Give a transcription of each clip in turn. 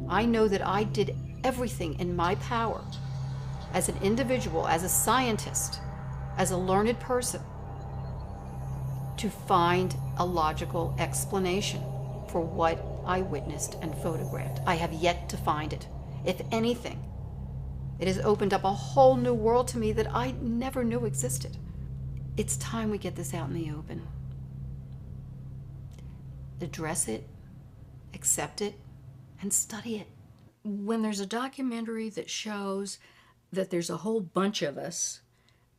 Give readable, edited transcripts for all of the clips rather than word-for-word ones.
I know that I did everything in my power as an individual, as a scientist, as a learned person, to find a logical explanation for what I witnessed and photographed. I have yet to find it. If anything, it has opened up a whole new world to me that I never knew existed. It's time we get this out in the open. Address it, accept it, and study it. When there's a documentary that shows that there's a whole bunch of us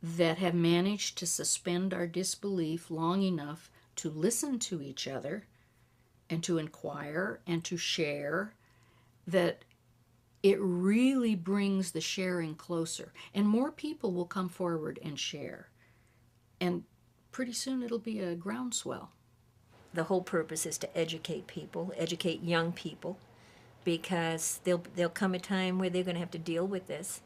that have managed to suspend our disbelief long enough to listen to each other and to inquire and to share, that it really brings the sharing closer. And more people will come forward and share. And pretty soon it'll be a groundswell. The whole purpose is to educate people, educate young people, because there'll come a time where they're going to have to deal with this,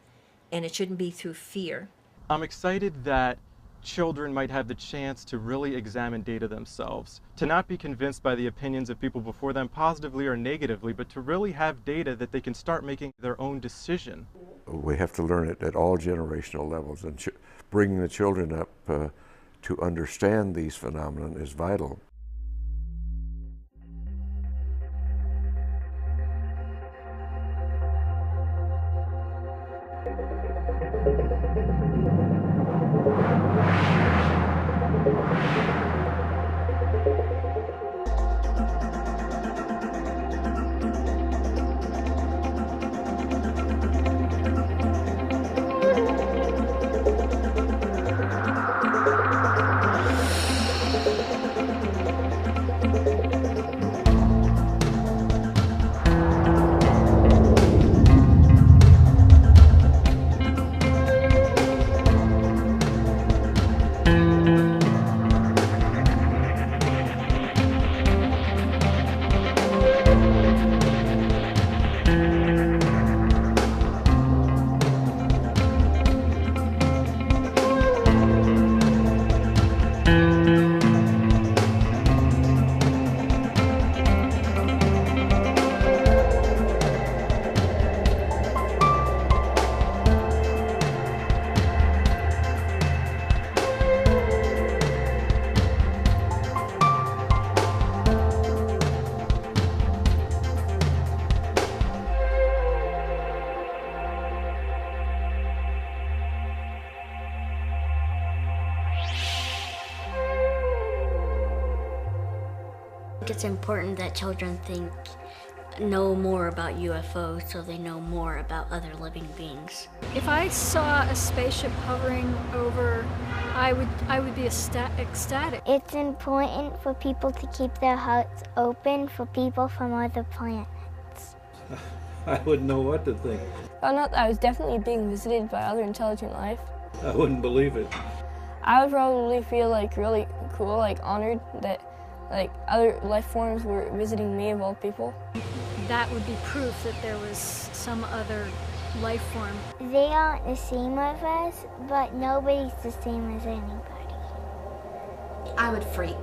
and it shouldn't be through fear. I'm excited that children might have the chance to really examine data themselves, to not be convinced by the opinions of people before them, positively or negatively, but to really have data that they can start making their own decision. We have to learn it at all generational levels, and bringing the children up to understand these phenomena is vital. It's important that children know more about UFOs so they know more about other living beings. If I saw a spaceship hovering over, I would be ecstatic. It's important for people to keep their hearts open for people from other planets. I wouldn't know what to think. Found out that I was definitely being visited by other intelligent life. I wouldn't believe it. I would probably feel like really cool, like honored that like other life forms were visiting me of all people. That would be proof that there was some other life form. They aren't the same as us, but nobody's the same as anybody. I would freak.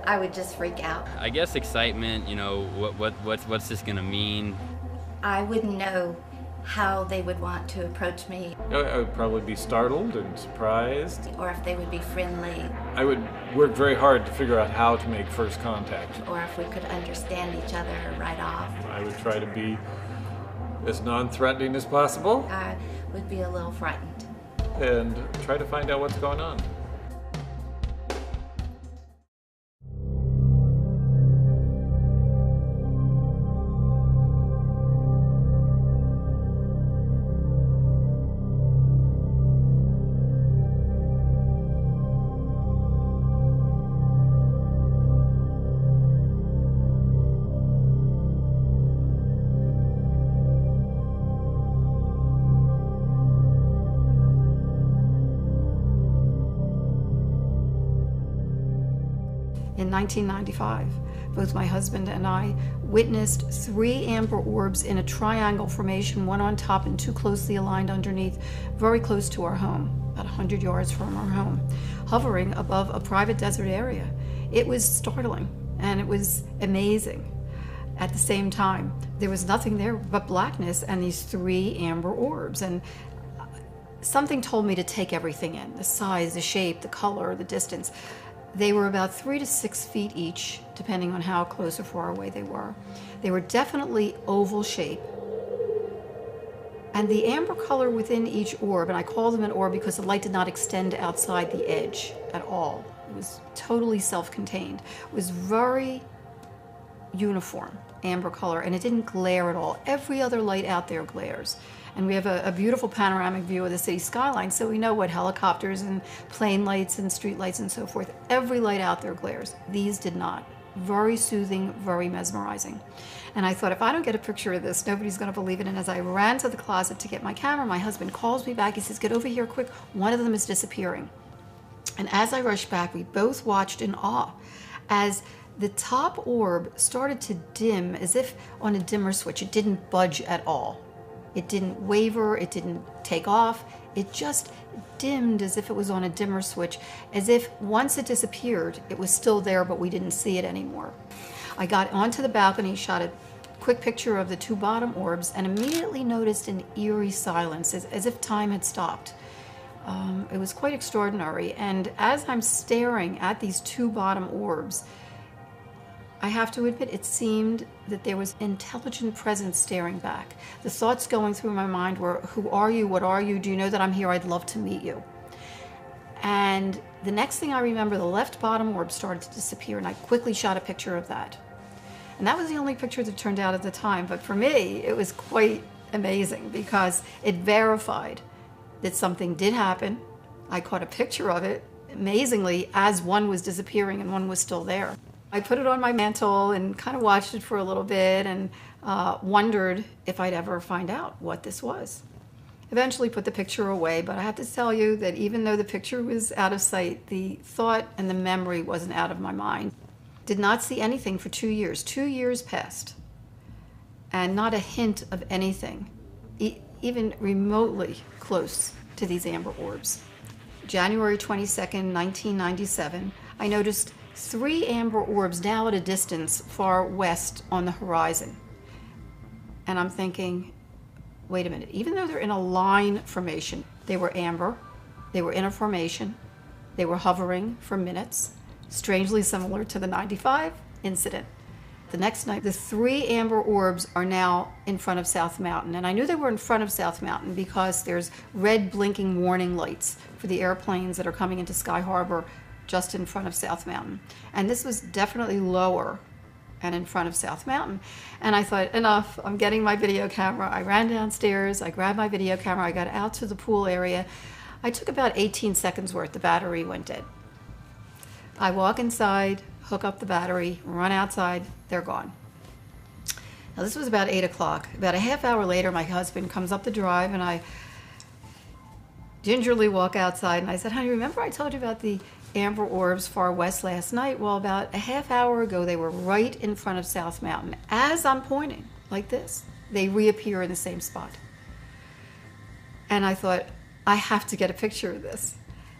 I would just freak out. I guess excitement, you know, what's this gonna mean? I wouldn't know how they would want to approach me. I would probably be startled and surprised. Or if they would be friendly. I would work very hard to figure out how to make first contact. Or if we could understand each other right off. I would try to be as non-threatening as possible. I would be a little frightened. And try to find out what's going on. In 1995, both my husband and I witnessed 3 amber orbs in a triangle formation, one on top and 2 closely aligned underneath, very close to our home, about 100 yards from our home, hovering above a private desert area. It was startling and it was amazing. at the same time. There was nothing there but blackness and these 3 amber orbs. And something told me to take everything in, the size, the shape, the color, the distance. They were about 3 to 6 feet each, depending on how close or far away they were. They were definitely oval shape. And the amber color within each orb, and I call them an orb because the light did not extend outside the edge at all. It was totally self-contained. It was very uniform, amber color, and it didn't glare at all. Every other light out there glares. And we have a beautiful panoramic view of the city skyline, so we know what helicopters and plane lights and street lights and so forth. Every light out there glares. These did not. Very soothing, very mesmerizing. And I thought, if I don't get a picture of this, nobody's going to believe it. And as I ran to the closet to get my camera, my husband calls me back. He says, get over here quick. One of them is disappearing. And as I rushed back, we both watched in awe as the top orb started to dim as if on a dimmer switch. It didn't budge at all. It didn't waver. It didn't take off. It just dimmed as if it was on a dimmer switch, as if once it disappeared, it was still there, but we didn't see it anymore. I got onto the balcony, shot a quick picture of the 2 bottom orbs, and immediately noticed an eerie silence, as if time had stopped. It was quite extraordinary. And as I'm staring at these 2 bottom orbs, I have to admit, it seemed that there was intelligent presence staring back. The thoughts going through my mind were, who are you? What are you? Do you know that I'm here? I'd love to meet you. And the next thing I remember, the left bottom orb started to disappear, and I quickly shot a picture of that. And that was the only picture that turned out at the time. But for me, it was quite amazing because it verified that something did happen. I caught a picture of it, amazingly, as one was disappearing and one was still there. I put it on my mantle and kind of watched it for a little bit and wondered if I'd ever find out what this was. Eventually put the picture away, but I have to tell you that even though the picture was out of sight, the thought and the memory wasn't out of my mind. Did not see anything for 2 years. 2 years passed, and not a hint of anything, even remotely close to these amber orbs. January 22nd, 1997, I noticed 3 amber orbs now at a distance far west on the horizon. And I'm thinking, wait a minute, even though they're in a line formation, they were amber, they were in a formation, they were hovering for minutes, strangely similar to the 95 incident. The next night, the 3 amber orbs are now in front of South Mountain. And I knew they were in front of South Mountain because there's red blinking warning lights for the airplanes that are coming into Sky Harbor just in front of South Mountain. And this was definitely lower and in front of South Mountain. And I thought, enough, I'm getting my video camera. I ran downstairs, I grabbed my video camera, I got out to the pool area. I took about 18 seconds worth, the battery went dead. I walk inside, hook up the battery, run outside, they're gone. Now this was about 8 o'clock. About a half hour later, my husband comes up the drive and I gingerly walk outside and I said, honey, remember I told you about the amber orbs far west last night? Well, about a half hour ago, they were right in front of South Mountain. As I'm pointing, like this, they reappear in the same spot. And I thought, I have to get a picture of this.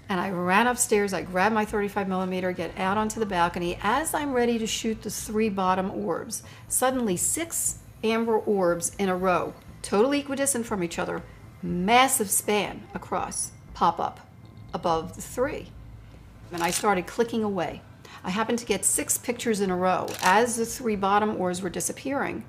And I ran upstairs, I grabbed my 35 millimeter, get out onto the balcony. As I'm ready to shoot the 3 bottom orbs, suddenly 6 amber orbs in a row, totally equidistant from each other, massive span across, pop up above the 3. And I started clicking away. I happened to get 6 pictures in a row. As the 3 bottom orbs were disappearing,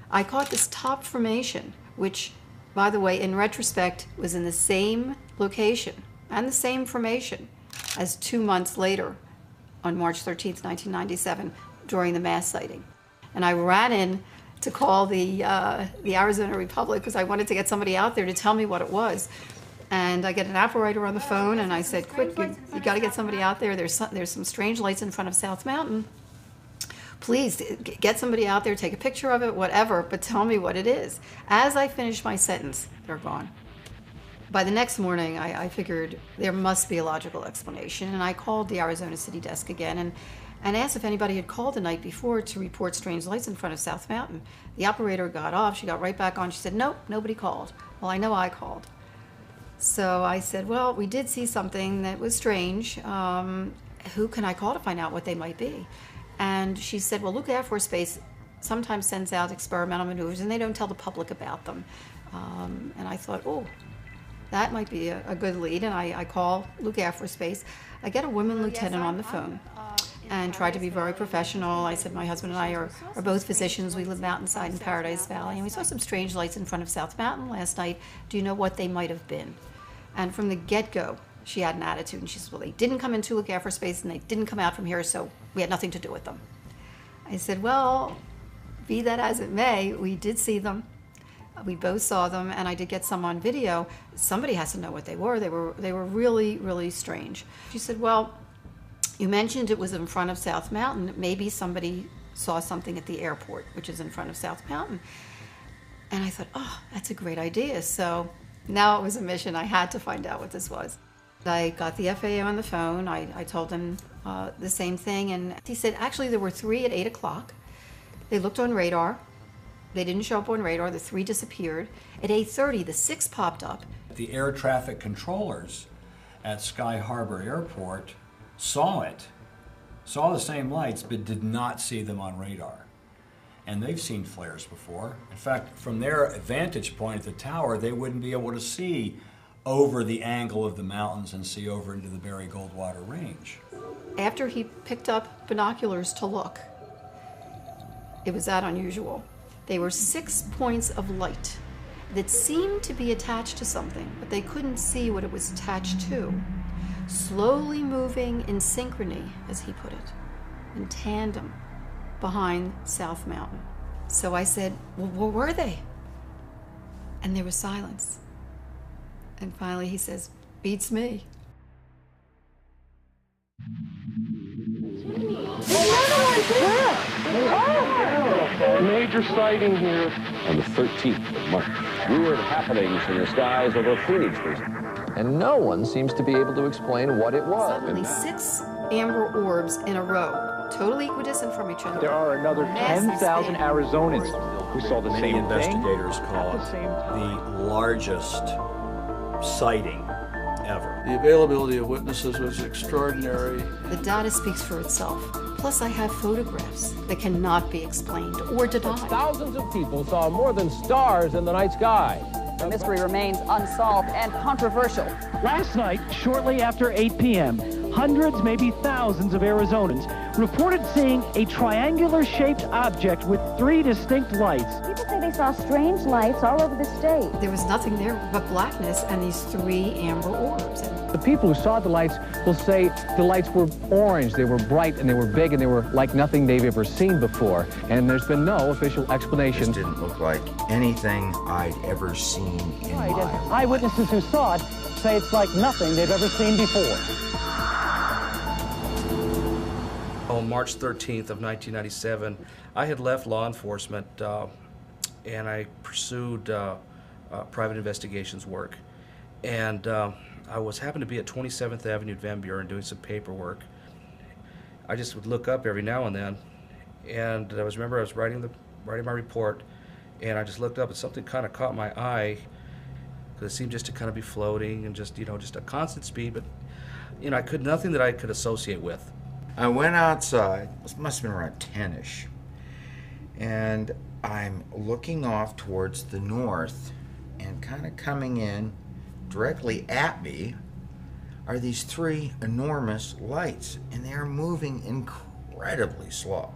I caught this top formation, which, by the way, in retrospect, was in the same location and the same formation as 2 months later on March 13th, 1997, during the mass sighting. And I ran in to call the Arizona Republic because I wanted to get somebody out there to tell me what it was. And I get an operator on the phone, and I said, quick, you got to get somebody out there. There's some strange lights in front of South Mountain. Please get somebody out there, take a picture of it, whatever, but tell me what it is. As I finished my sentence, they're gone. By the next morning, I figured there must be a logical explanation, and I called the Arizona City desk again and asked if anybody had called the night before to report strange lights in front of South Mountain. The operator got off. She got right back on. She said, nope, nobody called. Well, I know I called. So I said, well, we did see something that was strange. Who can I call to find out what they might be? And she said, well, Luke Air Force Base sometimes sends out experimental maneuvers, and they don't tell the public about them. And I thought, oh, that might be a good lead, and I call Luke Air Force Base. I get a woman lieutenant on the phone and tried to be very professional. I said, my husband and I are both physicians. We live mountainside in Paradise Valley, and we saw some strange lights in front of South Mountain last night. Do you know what they might have been? And from the get-go, she had an attitude, and she said, well, they didn't come into Luke Air Force Base, and they didn't come out from here, so we had nothing to do with them. I said, well, be that as it may, we did see them. We both saw them, and I did get some on video. Somebody has to know what they were. They were really, really strange. She said, well, you mentioned it was in front of South Mountain. Maybe somebody saw something at the airport, which is in front of South Mountain. And I thought, oh, that's a great idea. So now it was a mission. I had to find out what this was. I got the FAA on the phone. I told him the same thing, and he said, actually, there were 3 at 8 o'clock. They looked on radar. They didn't show up on radar. The 3 disappeared. At 8:30, the 6 popped up. The air traffic controllers at Sky Harbor Airport saw the same lights, but did not see them on radar. And they've seen flares before. In fact, from their vantage point at the tower, they wouldn't be able to see over the angle of the mountains and see over into the Barry Goldwater Range. After he picked up binoculars to look, it was that unusual. They were 6 points of light that seemed to be attached to something, but they couldn't see what it was attached to. Slowly moving in synchrony, as he put it, in tandem behind South Mountain. So I said, well, where were they? And there was silence. And finally he says, beats me. Major sighting here. On the 13th of March. Weird happenings in the skies over Phoenix. And no one seems to be able to explain what it was. Suddenly 6 amber orbs in a row, totally equidistant from each other. There are another 10,000 Arizonans who saw the same thing. Many investigators call it the largest sighting ever. The availability of witnesses was extraordinary. The data speaks for itself. Plus, I have photographs that cannot be explained or denied. Thousands of people saw more than stars in the night sky. The mystery remains unsolved and controversial. Last night, shortly after 8 p.m., hundreds, maybe thousands of Arizonans reported seeing a triangular-shaped object with 3 distinct lights. People say they saw strange lights all over the state. There was nothing there but blackness and these 3 amber orbs. The people who saw the lights will say the lights were orange, they were bright, and they were big, and they were like nothing they've ever seen before. And there's been no official explanation. This didn't look like anything I'd ever seen in my life. Eyewitnesses who saw it say it's like nothing they've ever seen before. On March 13th of 1997, I had left law enforcement and I pursued private investigations work. And I happened to be at 27th Avenue Van Buren doing some paperwork. I just would look up every now and then, and I was writing my report, and I just looked up and something kind of caught my eye, because it seemed just to kind of be floating and just a constant speed, but nothing that I could associate with. I went outside, it must have been around 10-ish, and I'm looking off towards the north, and kind of coming in directly at me are these 3 enormous lights, and they are moving incredibly slow.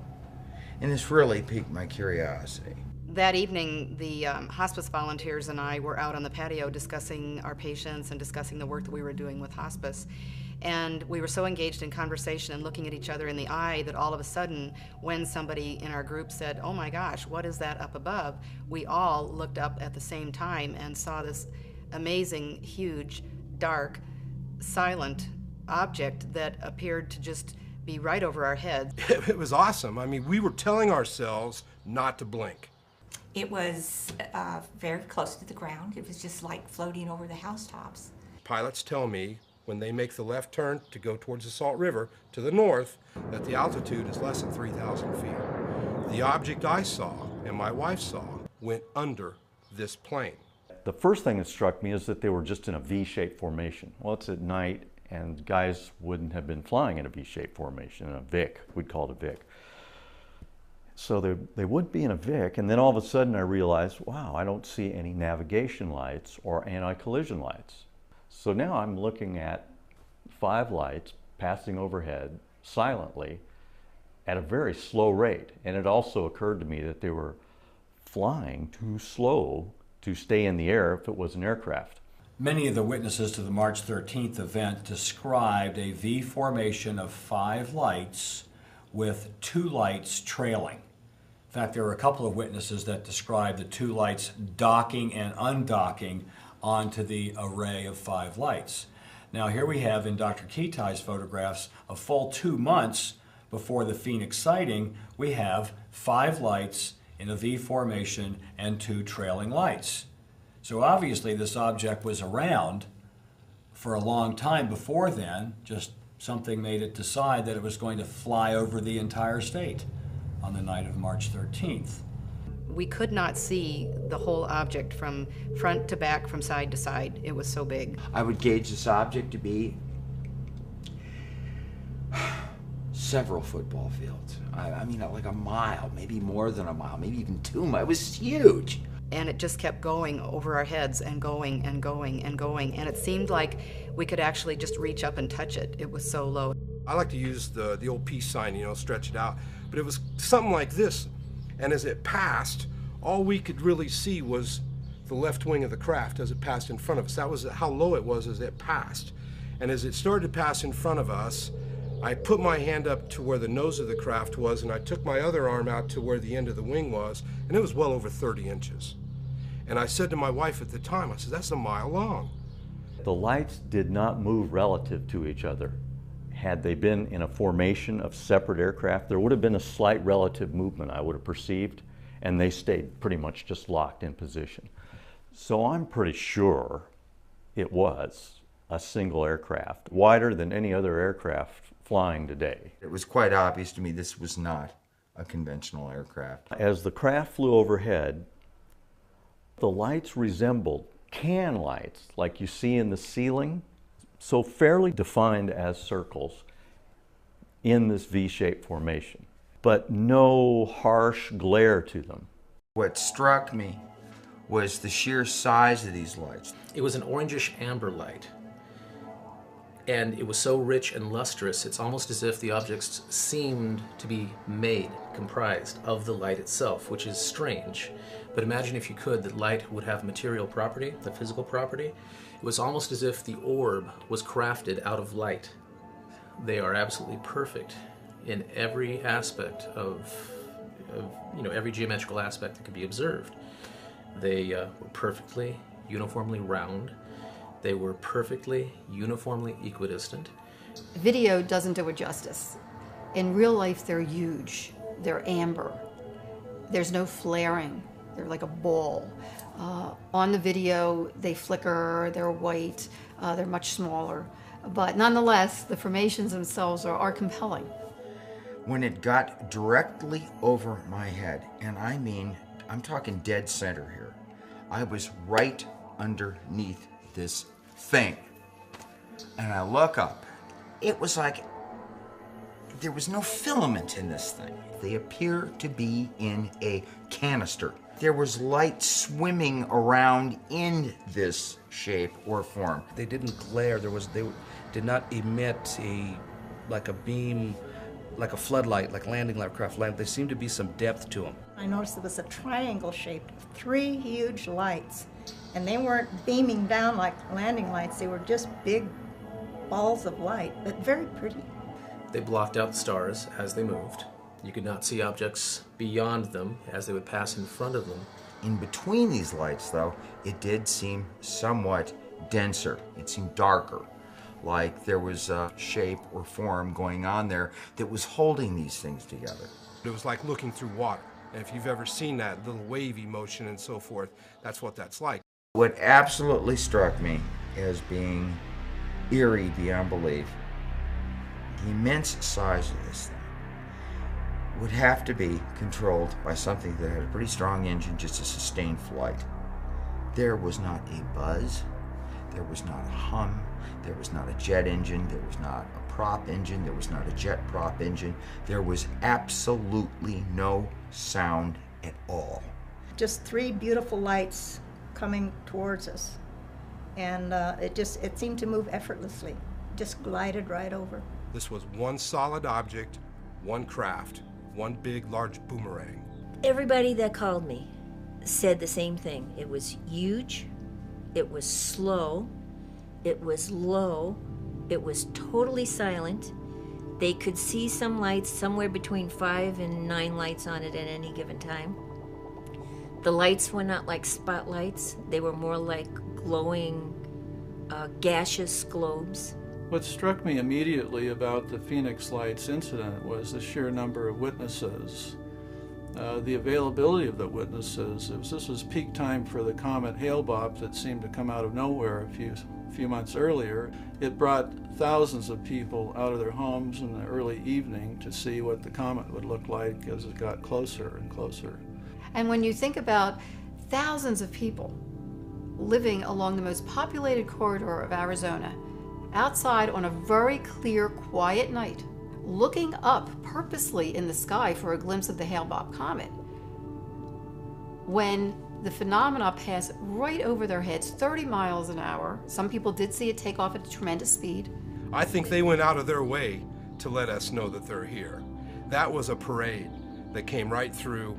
And this really piqued my curiosity. That evening, the hospice volunteers and I were out on the patio discussing our patients and discussing the work that we were doing with hospice. And we were so engaged in conversation and looking at each other in the eye that all of a sudden, when somebody in our group said, "Oh my gosh, what is that up above?" we all looked up at the same time and saw this amazing, huge, dark, silent object that appeared to just be right over our heads. It was awesome. I mean, we were telling ourselves not to blink. It was very close to the ground. It was just like floating over the housetops. Pilots tell me when they make the left turn to go towards the Salt River to the north that the altitude is less than 3,000 feet. The object I saw and my wife saw went under this plane. The first thing that struck me is that they were just in a V-shaped formation. Well, it's at night, and guys wouldn't have been flying in a V-shaped formation, in a VIC. We'd call it a VIC. So they would be in a VIC, and then all of a sudden I realized, wow, I don't see any navigation lights or anti-collision lights. So now I'm looking at 5 lights passing overhead silently at a very slow rate. And it also occurred to me that they were flying too slow to stay in the air if it was an aircraft. Many of the witnesses to the March 13th event described a V formation of 5 lights with 2 lights trailing. In fact, there were a couple of witnesses that described the 2 lights docking and undocking onto the array of 5 lights. Now here we have in Dr. Kitai's photographs a full 2 months before the Pheonix sighting, we have 5 lights in a V formation and 2 trailing lights. So obviously this object was around for a long time before then, just something made it decide that it was going to fly over the entire state on the night of March 13th. We could not see the whole object from front to back, from side to side. It was so big. I would gauge this object to be several football fields. I mean, like a mile, maybe more than a mile, maybe even 2 miles. It was huge. And it just kept going over our heads and going and going and going. And it seemed like we could actually just reach up and touch it. It was so low. I like to use the old peace sign, you know, stretch it out. But it was something like this. And as it passed, all we could really see was the left wing of the craft as it passed in front of us. That was how low it was as it passed. And as it started to pass in front of us, I put my hand up to where the nose of the craft was, and I took my other arm out to where the end of the wing was, and it was well over 30 inches. And I said to my wife at the time, I said, that's a mile long. The lights did not move relative to each other. Had they been in a formation of separate aircraft, there would have been a slight relative movement, I would have perceived, and they stayed pretty much just locked in position. So I'm pretty sure it was a single aircraft, wider than any other aircraft flying today. It was quite obvious to me this was not a conventional aircraft. As the craft flew overhead, the lights resembled can lights like you see in the ceiling, so fairly defined as circles in this V-shaped formation, but no harsh glare to them. What struck me was the sheer size of these lights. It was an orangish amber light, and it was so rich and lustrous, it's almost as if the objects seemed to be comprised of the light itself, which is strange. But imagine if you could, that light would have material property, the physical property. It was almost as if the orb was crafted out of light. They are absolutely perfect in every aspect of every geometrical aspect that could be observed. They were perfectly, uniformly round. They were perfectly, uniformly equidistant. Video doesn't do it justice. In real life, they're huge. They're amber. There's no flaring. They're like a ball. On the video, they flicker, they're white, they're much smaller. But nonetheless, the formations themselves are compelling. When it got directly over my head, and I mean, I'm talking dead center here, I was right underneath this thing. And I look up. It was like there was no filament in this thing. They appear to be in a canister. There was light swimming around in this shape or form. They didn't glare. They did not emit like a beam, like a floodlight, like landing light craft land. There seemed to be some depth to them. I noticed it was a triangle shaped, 3 huge lights, and they weren't beaming down like landing lights. They were just big balls of light, but very pretty. They blocked out the stars as they moved. You could not see objects beyond them as they would pass in front of them. In between these lights, though, it did seem somewhat denser. It seemed darker, like there was a shape or form going on there that was holding these things together. It was like looking through water. And if you've ever seen that little wavy motion and so forth, that's what that's like. What absolutely struck me as being eerie beyond belief, the immense size of this thing would have to be controlled by something that had a pretty strong engine just to sustain flight. There was not a buzz, there was not a hum, there was not a jet engine, there was not a prop engine, there was not a jet prop engine, there was absolutely no sound at all. Just three beautiful lights coming towards us. And it seemed to move effortlessly, just glided right over. This was one solid object, one craft, one big, large boomerang. Everybody that called me said the same thing. It was huge, it was slow, it was low, it was totally silent. They could see some lights, somewhere between 5 and 9 lights on it at any given time. The lights were not like spotlights, they were more like glowing, gaseous globes. What struck me immediately about the Pheonix Lights incident was the sheer number of witnesses. The availability of the witnesses. This was peak time for the comet Hale-Bopp that seemed to come out of nowhere a few months earlier. It brought thousands of people out of their homes in the early evening to see what the comet would look like as it got closer and closer. And when you think about thousands of people living along the most populated corridor of Arizona, outside on a very clear, quiet night, looking up purposely in the sky for a glimpse of the Hale-Bopp comet, when the phenomena passed right over their heads, 30 miles an hour. Some people did see it take off at a tremendous speed. I think they went out of their way to let us know that they're here. That was a parade that came right through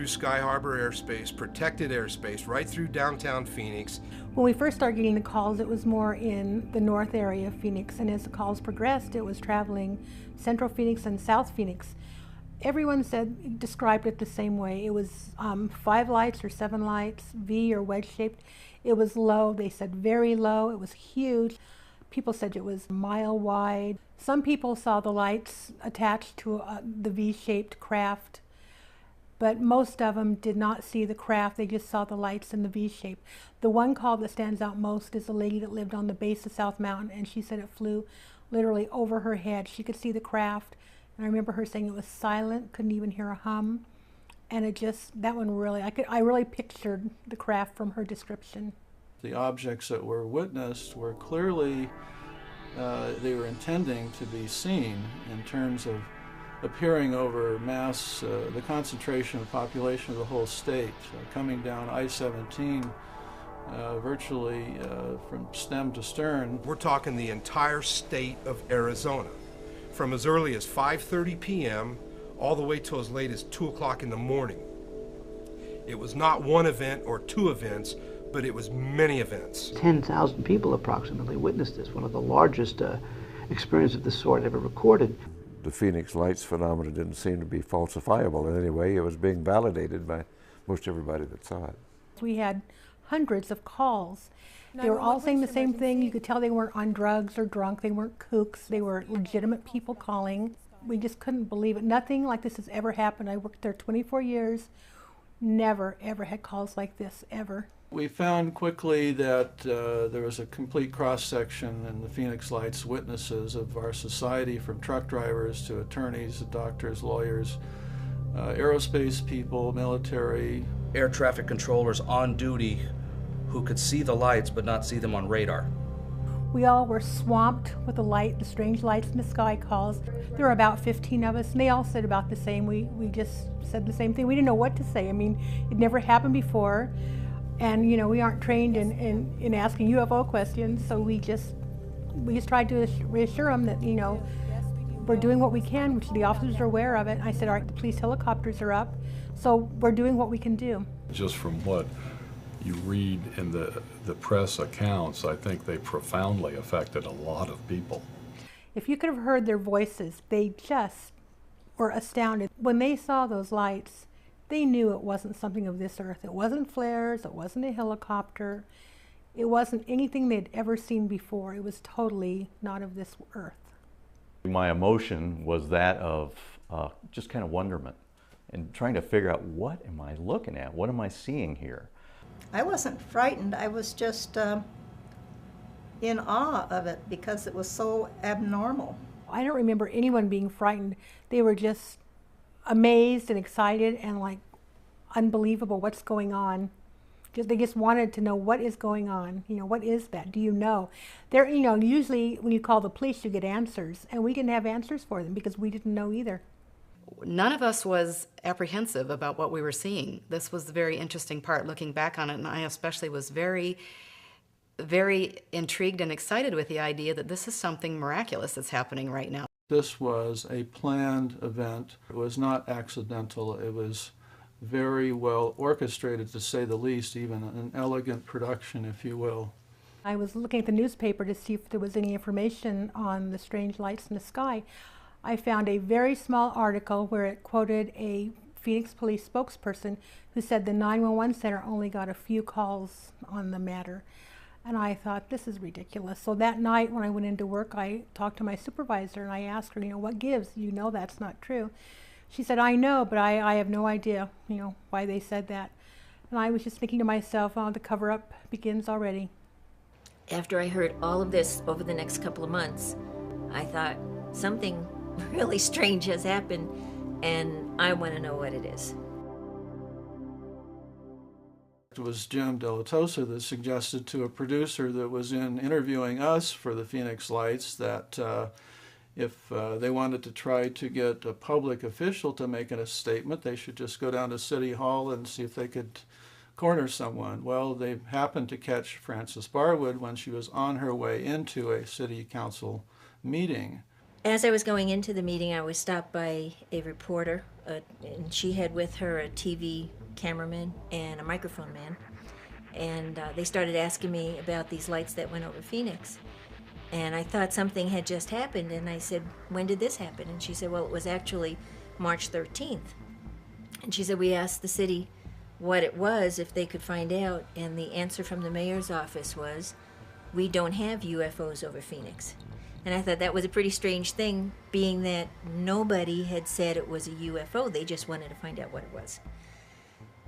Sky Harbor airspace, protected airspace, right through downtown Phoenix. When we first started getting the calls, it was more in the north area of Phoenix, and as the calls progressed, it was traveling central Phoenix and south Phoenix. Everyone described it the same way. It was 5 lights or 7 lights, V or wedge-shaped. It was low. They said very low. It was huge. People said it was a mile wide. Some people saw the lights attached to the V-shaped craft, but most of them did not see the craft. They just saw the lights in the V-shape. The one call that stands out most is a lady that lived on the base of South Mountain, and she said it flew literally over her head. She could see the craft, and I remember her saying it was silent, couldn't even hear a hum, and that one really, I really pictured the craft from her description. The objects that were witnessed were clearly, they were intending to be seen in terms of appearing over mass, the concentration of population of the whole state, coming down I-17 virtually from stem to stern. We're talking the entire state of Arizona, from as early as 5:30 p.m. all the way till as late as 2 o'clock in the morning. It was not one event or 2 events, but it was many events. 10,000 people approximately witnessed this, one of the largest experiences of this sort ever recorded. The Pheonix Lights phenomena didn't seem to be falsifiable in any way. It was being validated by most everybody that saw it. We had hundreds of calls. They were all saying the same thing. You could tell they weren't on drugs or drunk. They weren't kooks. They were legitimate people calling. We just couldn't believe it. Nothing like this has ever happened. I worked there 24 years. Never, ever had calls like this, ever. We found quickly that there was a complete cross-section in the Pheonix Lights witnesses of our society, from truck drivers to attorneys, doctors, lawyers, aerospace people, military. Air traffic controllers on duty who could see the lights but not see them on radar. We all were swamped with the strange lights in the sky calls. There were about 15 of us, and they all said about the same. We just said the same thing. We didn't know what to say. I mean, it never happened before. And, you know, we aren't trained in asking UFO questions, so we just tried to reassure them that, you know, we're doing what we can, which the officers are aware of it. I said, all right, the police helicopters are up, so we're doing what we can do. Just from what you read in the press accounts, I think they profoundly affected a lot of people. If you could have heard their voices, they just were astounded. When they saw those lights, they knew it wasn't something of this earth. It wasn't flares, it wasn't a helicopter, it wasn't anything they'd ever seen before. It was totally not of this earth. My emotion was that of just kind of wonderment and trying to figure out, what am I looking at? What am I seeing here? I wasn't frightened. I was just in awe of it because it was so abnormal. I don't remember anyone being frightened. They were just amazed and excited and like, unbelievable, what's going on? They just wanted to know what is going on. You know, what is that? Do you know? There, you know, usually when you call the police, you get answers, and we didn't have answers for them because we didn't know either. None of us was apprehensive about what we were seeing. This was the very interesting part looking back on it, and I especially was very, very intrigued and excited with the idea that this is something miraculous that's happening right now. This was a planned event. It was not accidental. It was very well orchestrated, to say the least, even an elegant production, if you will. I was looking at the newspaper to see if there was any information on the strange lights in the sky. I found a very small article where it quoted a Phoenix police spokesperson who said the 911 center only got a few calls on the matter. And I thought, this is ridiculous. So that night when I went into work, I talked to my supervisor and I asked her, you know, what gives? You know that's not true. She said, I know, but I have no idea, you know, why they said that. And I was just thinking to myself, oh, the cover-up begins already. After I heard all of this over the next couple of months, I thought something really strange has happened, and I want to know what it is. It was Jim De La Tosa that suggested to a producer that was in interviewing us for the Pheonix Lights that if they wanted to try to get a public official to make a statement, they should just go down to City Hall and see if they could corner someone. Well, they happened to catch Frances Barwood when she was on her way into a city council meeting. As I was going into the meeting, I was stopped by a reporter, and she had with her a TV cameraman and a microphone man. And they started asking me about these lights that went over Pheonix. And I thought something had just happened, and I said, when did this happen? And she said, well, it was actually March 13th. And she said, we asked the city what it was, if they could find out, and the answer from the mayor's office was, we don't have UFOs over Phoenix. And I thought that was a pretty strange thing, being that nobody had said it was a UFO. They just wanted to find out what it was.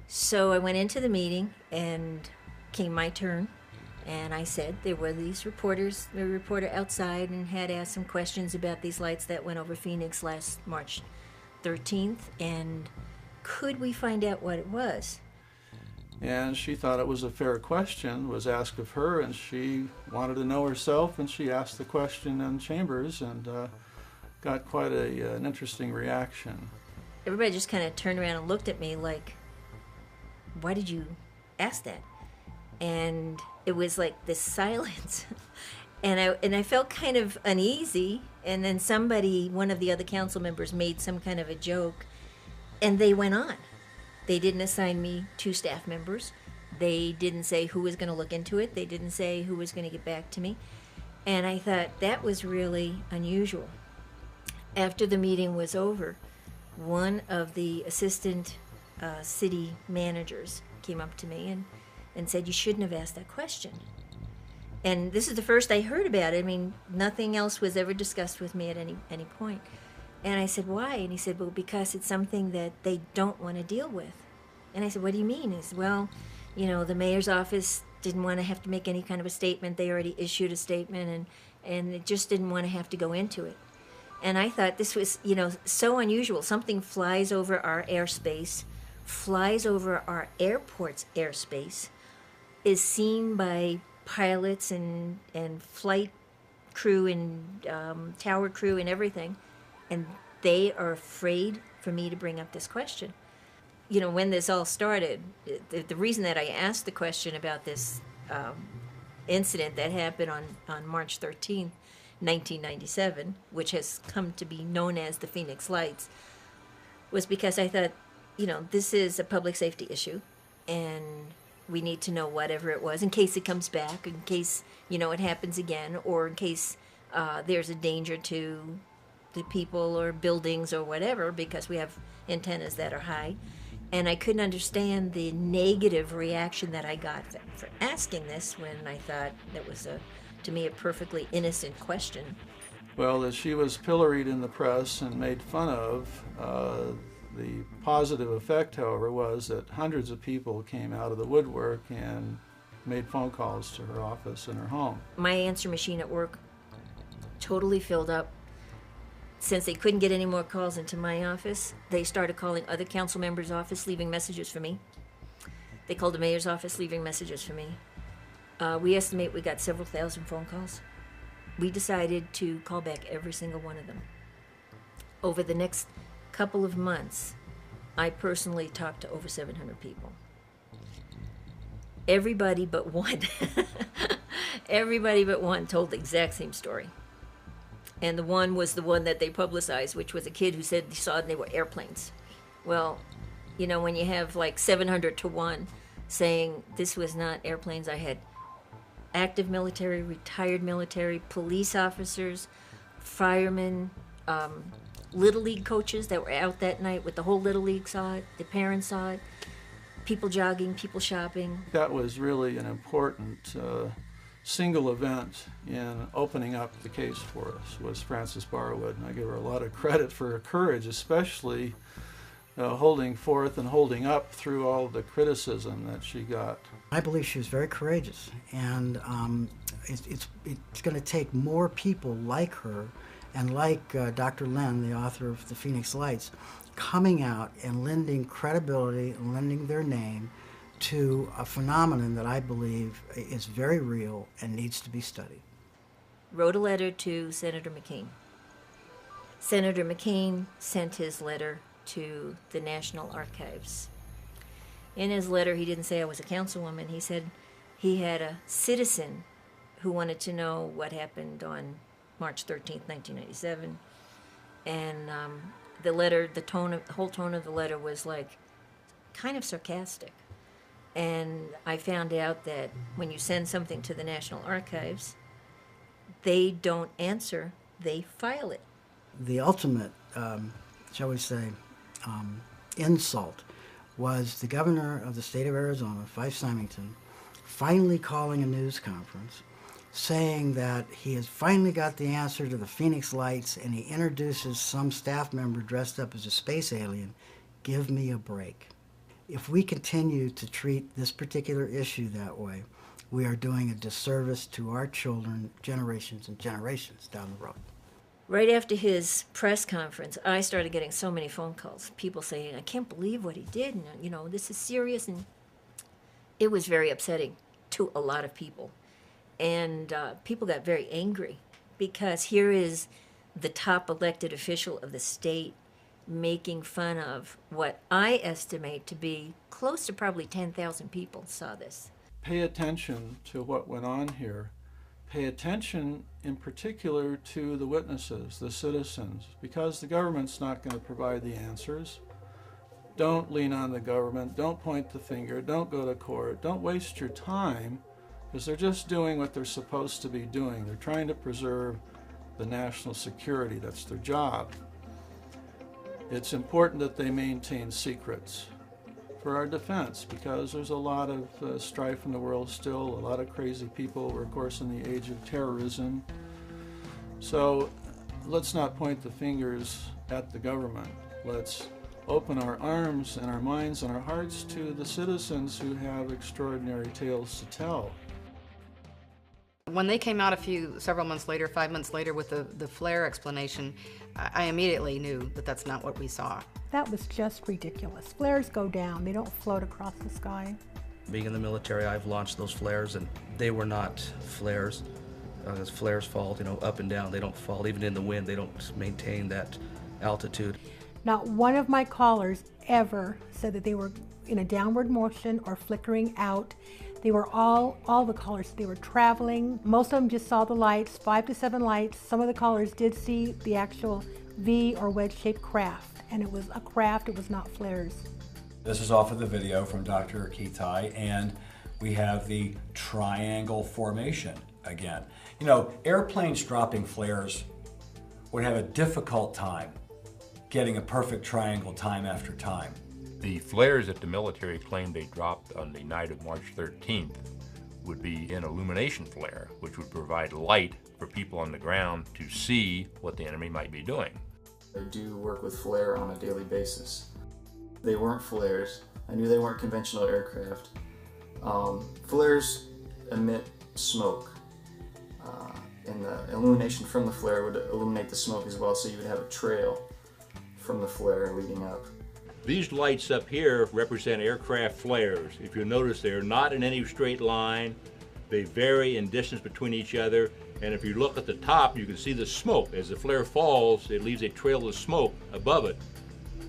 So I went into the meeting, and came my turn. And I said there were these reporters, the reporter outside, and had asked some questions about these lights that went over Phoenix last March 13th, and could we find out what it was? And she thought it was a fair question, was asked of her, and she wanted to know herself, and she asked the question in chambers, and got quite an interesting reaction. Everybody just kind of turned around and looked at me like, why did you ask that? And it was like this silence. and I felt kind of uneasy, and then somebody, one of the other council members, made some kind of a joke, and they went on. They didn't assign me 2 staff members. They didn't say who was going to look into it. They didn't say who was going to get back to me. And I thought that was really unusual. After the meeting was over, one of the assistant city managers came up to me and said, you shouldn't have asked that question. And this is the first I heard about it. I mean, nothing else was ever discussed with me at any point. And I said, why? And he said, well, because it's something that they don't want to deal with. And I said, what do you mean? He said, well, you know, the mayor's office didn't want to have to make any kind of a statement. They already issued a statement, and it just didn't want to have to go into it. And I thought this was, you know, so unusual. Something flies over our airspace, flies over our airport's airspace, is seen by pilots and flight crew and tower crew and everything, and they are afraid for me to bring up this question. You know, when this all started, the reason that I asked the question about this incident that happened on March 13th, 1997, which has come to be known as the Pheonix Lights, was because I thought, you know, this is a public safety issue, and we need to know whatever it was in case it comes back, in case, you know, it happens again, or in case there's a danger to the people or buildings or whatever, because we have antennas that are high. And I couldn't understand the negative reaction that I got for asking this, when I thought that was, to me, a perfectly innocent question. Well, as she was pilloried in the press and made fun of, the positive effect, however, was that hundreds of people came out of the woodwork and made phone calls to her office and her home. My answer machine at work totally filled up. Since they couldn't get any more calls into my office, they started calling other council members' office, leaving messages for me. They called the mayor's office leaving messages for me. We estimate we got several thousand phone calls. We decided to call back every single one of them. Over the next couple of months, I personally talked to over 700 people. Everybody but one, everybody but one told the exact same story. And the one was the one that they publicized, which was a kid who said he saw they were airplanes. Well, you know, when you have like 700 to 1 saying this was not airplanes, I had active military, retired military, police officers, firemen, Little League coaches that were out that night with the whole Little League saw it, the parents saw it, people jogging, people shopping. That was really an important single event in opening up the case for us was Frances Barwood, and I give her a lot of credit for her courage, especially holding forth and holding up through all the criticism that she got. I believe she was very courageous, and it's going to take more people like her and like Dr. Lin, the author of the Pheonix Lights, coming out and lending credibility and lending their name to a phenomenon that I believe is very real and needs to be studied. Wrote a letter to Senator McCain. Senator McCain sent his letter to the National Archives. In his letter, he didn't say I was a councilwoman. He said he had a citizen who wanted to know what happened on March 13th, 1997. And the letter, the whole tone of the letter was like kind of sarcastic. And I found out that when you send something to the National Archives, they don't answer, they file it. The ultimate, shall we say, insult was the governor of the state of Arizona, Fife Symington, finally calling a news conference saying that he has finally got the answer to the Pheonix Lights, and he introduces some staff member dressed up as a space alien. Give me a break. If we continue to treat this particular issue that way, we are doing a disservice to our children, generations and generations down the road. Right after his press conference, I started getting so many phone calls. People saying, I can't believe what he did, and, you know, this is serious. And it was very upsetting to a lot of people. And people got very angry because here is the top elected official of the state making fun of what I estimate to be close to probably 10,000 people saw this. Pay attention to what went on here. Pay attention in particular to the witnesses, the citizens, because the government's not going to provide the answers. Don't lean on the government. Don't point the finger. Don't go to court. Don't waste your time, because they're just doing what they're supposed to be doing. They're trying to preserve the national security. That's their job. It's important that they maintain secrets for our defense, because there's a lot of strife in the world still, a lot of crazy people. We're, of course, in the age of terrorism. So let's not point the fingers at the government. Let's open our arms and our minds and our hearts to the citizens who have extraordinary tales to tell. When they came out several months later, 5 months later, with the flare explanation, I immediately knew that that's not what we saw. That was just ridiculous. Flares go down, they don't float across the sky. Being in the military, I've launched those flares, and they were not flares. As flares fall, you know, up and down, they don't fall. Even in the wind, they don't maintain that altitude. Not one of my callers ever said that they were in a downward motion or flickering out. They were all the callers, they were traveling. Most of them just saw the lights, 5 to 7 lights. Some of the callers did see the actual V or wedge-shaped craft, and it was a craft, it was not flares. This is off of the video from Dr. Kitai, and we have the triangle formation again. You know, airplanes dropping flares would have a difficult time getting a perfect triangle time after time. The flares that the military claimed they dropped on the night of March 13th would be an illumination flare, which would provide light for people on the ground to see what the enemy might be doing. I do work with flare on a daily basis. They weren't flares. I knew they weren't conventional aircraft. Flares emit smoke, and the illumination from the flare would illuminate the smoke as well, so you would have a trail from the flare leading up. These lights up here represent aircraft flares. If you notice, they're not in any straight line. They vary in distance between each other. And if you look at the top, you can see the smoke. As the flare falls, it leaves a trail of smoke above it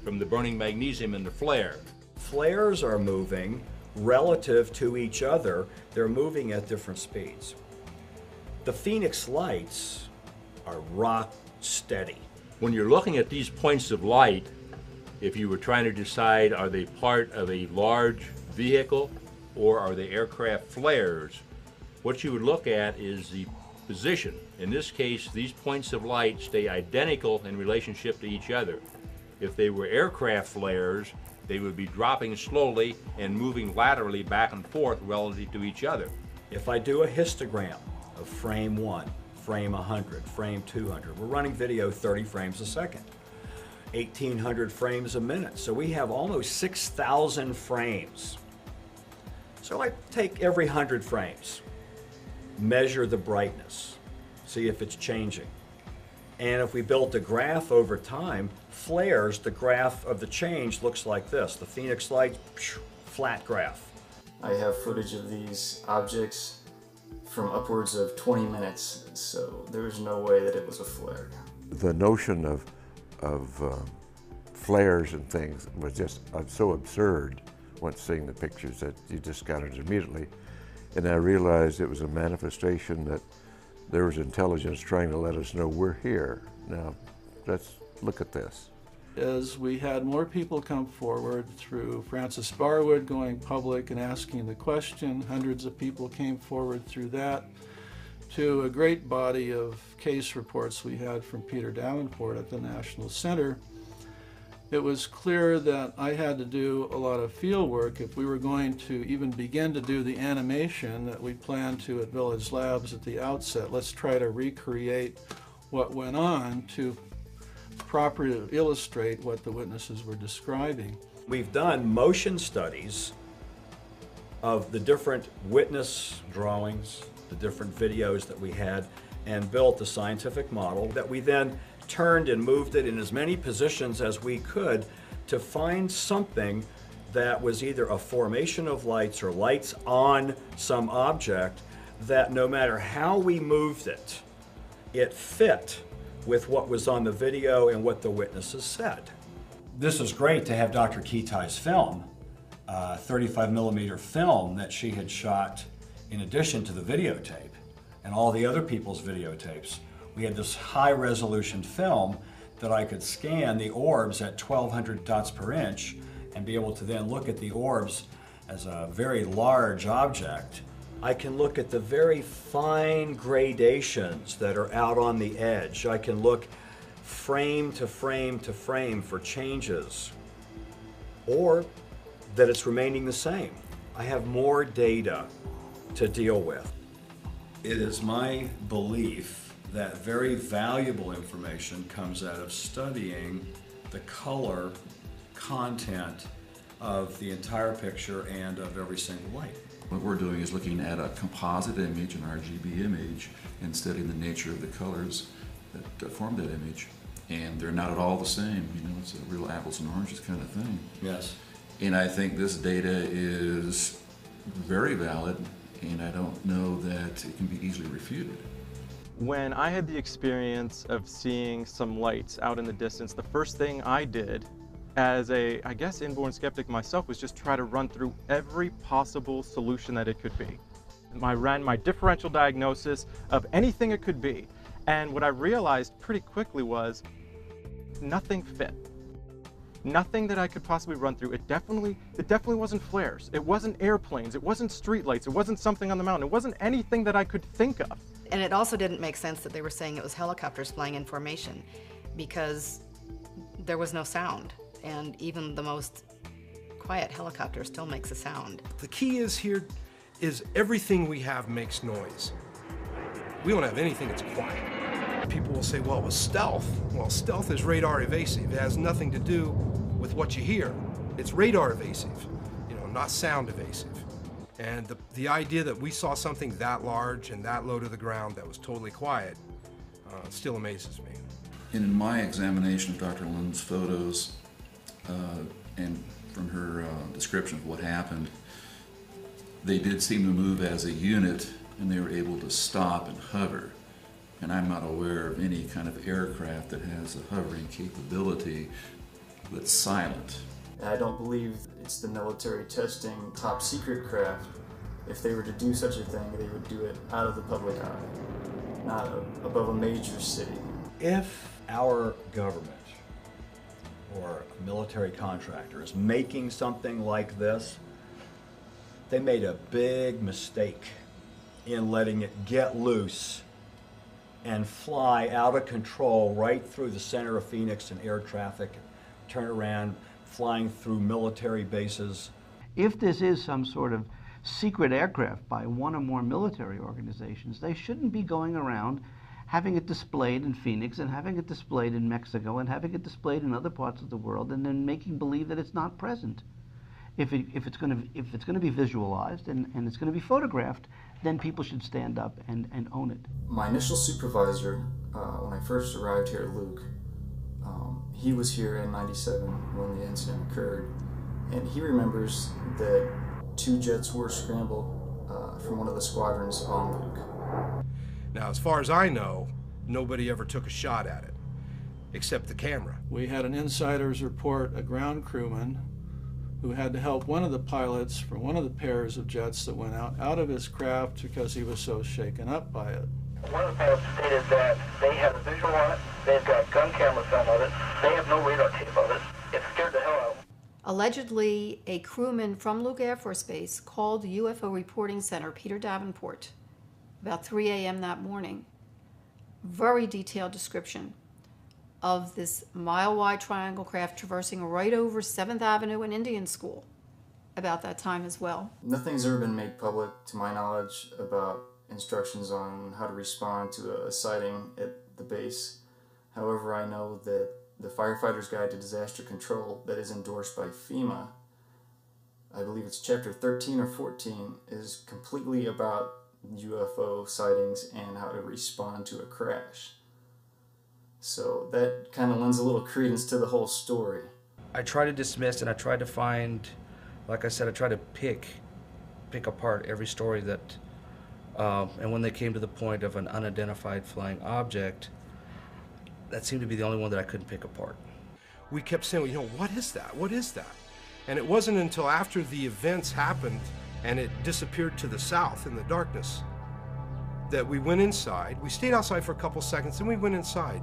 from the burning magnesium in the flare. Flares are moving relative to each other. They're moving at different speeds. The Pheonix lights are rock steady. When you're looking at these points of light, if you were trying to decide are they part of a large vehicle or are they aircraft flares, what you would look at is the position. In this case, these points of light stay identical in relationship to each other. If they were aircraft flares, they would be dropping slowly and moving laterally back and forth relative to each other. If I do a histogram of frame 1, frame 100, frame 200, we're running video 30 frames a second, 1,800 frames a minute. So we have almost 6,000 frames. So I take every 100 frames, measure the brightness, see if it's changing. And if we built a graph over time, flares, the graph of the change looks like this. The Pheonix light, flat graph. I have footage of these objects from upwards of 20 minutes, so there was no way that it was a flare. The notion of flares and things was just so absurd once seeing the pictures that you discounted it immediately. And I realized it was a manifestation that there was intelligence trying to let us know we're here. Now, let's look at this. As we had more people come forward through Francis Barwood going public and asking the question, hundreds of people came forward through that, to a great body of case reports we had from Peter Davenport at the National Center. It was clear that I had to do a lot of field work if we were going to even begin to do the animation that we planned to at Village Labs at the outset. Let's try to recreate what went on to properly illustrate what the witnesses were describing. We've done motion studies of the different witness drawings, the different videos that we had, and built a scientific model that we then turned and moved it in as many positions as we could to find something that was either a formation of lights or lights on some object that no matter how we moved it, it fit with what was on the video and what the witnesses said. This is great to have Dr. Kitai's film, 35 millimeter film that she had shot in addition to the videotape and all the other people's videotapes. We had this high resolution film that I could scan the orbs at 1200 dots per inch and be able to then look at the orbs as a very large object. I can look at the very fine gradations that are out on the edge. I can look frame to frame to frame for changes, or that it's remaining the same. I have more data to deal with. It is my belief that very valuable information comes out of studying the color content of the entire picture and of every single light. What we're doing is looking at a composite image, an RGB image, and studying the nature of the colors that form that image. And they're not at all the same. You know, it's a real apples and oranges kind of thing. Yes. And I think this data is very valid, and I don't know that it can be easily refuted. When I had the experience of seeing some lights out in the distance, the first thing I did as a, I guess, inborn skeptic myself was just try to run through every possible solution that it could be. I ran my differential diagnosis of anything it could be. And what I realized pretty quickly was nothing fit. Nothing that I could possibly run through. It definitely wasn't flares. It wasn't airplanes. It wasn't streetlights. It wasn't something on the mountain. It wasn't anything that I could think of. And it also didn't make sense that they were saying it was helicopters flying in formation, because there was no sound. And even the most quiet helicopter still makes a sound. The key is here is everything we have makes noise. We don't have anything that's quiet. People will say, well, it was stealth. Well, stealth is radar evasive. It has nothing to do with what you hear. It's radar evasive, you know, not sound evasive. And the idea that we saw something that large and that low to the ground that was totally quiet still amazes me. And in my examination of Dr. Lind's photos, And from her description of what happened, they did seem to move as a unit, and they were able to stop and hover. And I'm not aware of any kind of aircraft that has a hovering capability that's silent. I don't believe it's the military testing top secret craft. If they were to do such a thing, they would do it out of the public eye, not above a major city. If our government or a military contractor is making something like this, they made a big mistake in letting it get loose and fly out of control right through the center of Phoenix and air traffic, turn around, flying through military bases. If this is some sort of secret aircraft by one or more military organizations, they shouldn't be going around having it displayed in Phoenix and having it displayed in Mexico and having it displayed in other parts of the world and then making believe that it's not present. If it's going to be visualized and it's going to be photographed, then people should stand up and own it. My initial supervisor, when I first arrived here at Luke, he was here in '97 when the incident occurred, and he remembers that 2 jets were scrambled from one of the squadrons on Luke. Now, as far as I know, nobody ever took a shot at it, except the camera. We had an insider's report, a ground crewman, who had to help one of the pilots from one of the pairs of jets that went out of his craft because he was so shaken up by it. One of the pilots stated that they have a visual on it, they've got gun camera film of it, they have no radar tape of it. It scared the hell out of them. Allegedly, a crewman from Luke Air Force Base called the UFO Reporting Center, Peter Davenport, about 3 a.m. that morning. Very detailed description of this mile-wide triangle craft traversing right over 7th Avenue and Indian School about that time as well. Nothing's ever been made public, to my knowledge, about instructions on how to respond to a sighting at the base. However, I know that the Firefighter's Guide to Disaster Control that is endorsed by FEMA, I believe it's chapter 13 or 14, is completely about UFO sightings and how to respond to a crash. So that kind of lends a little credence to the whole story. I try to dismiss and I try to find, like I said, I try to pick apart every story that, and when they came to the point of an unidentified flying object, that seemed to be the only one that I couldn't pick apart. We kept saying, you know, what is that? What is that? And it wasn't until after the events happened and it disappeared to the south in the darkness that we went inside. We stayed outside for a couple seconds, and we went inside.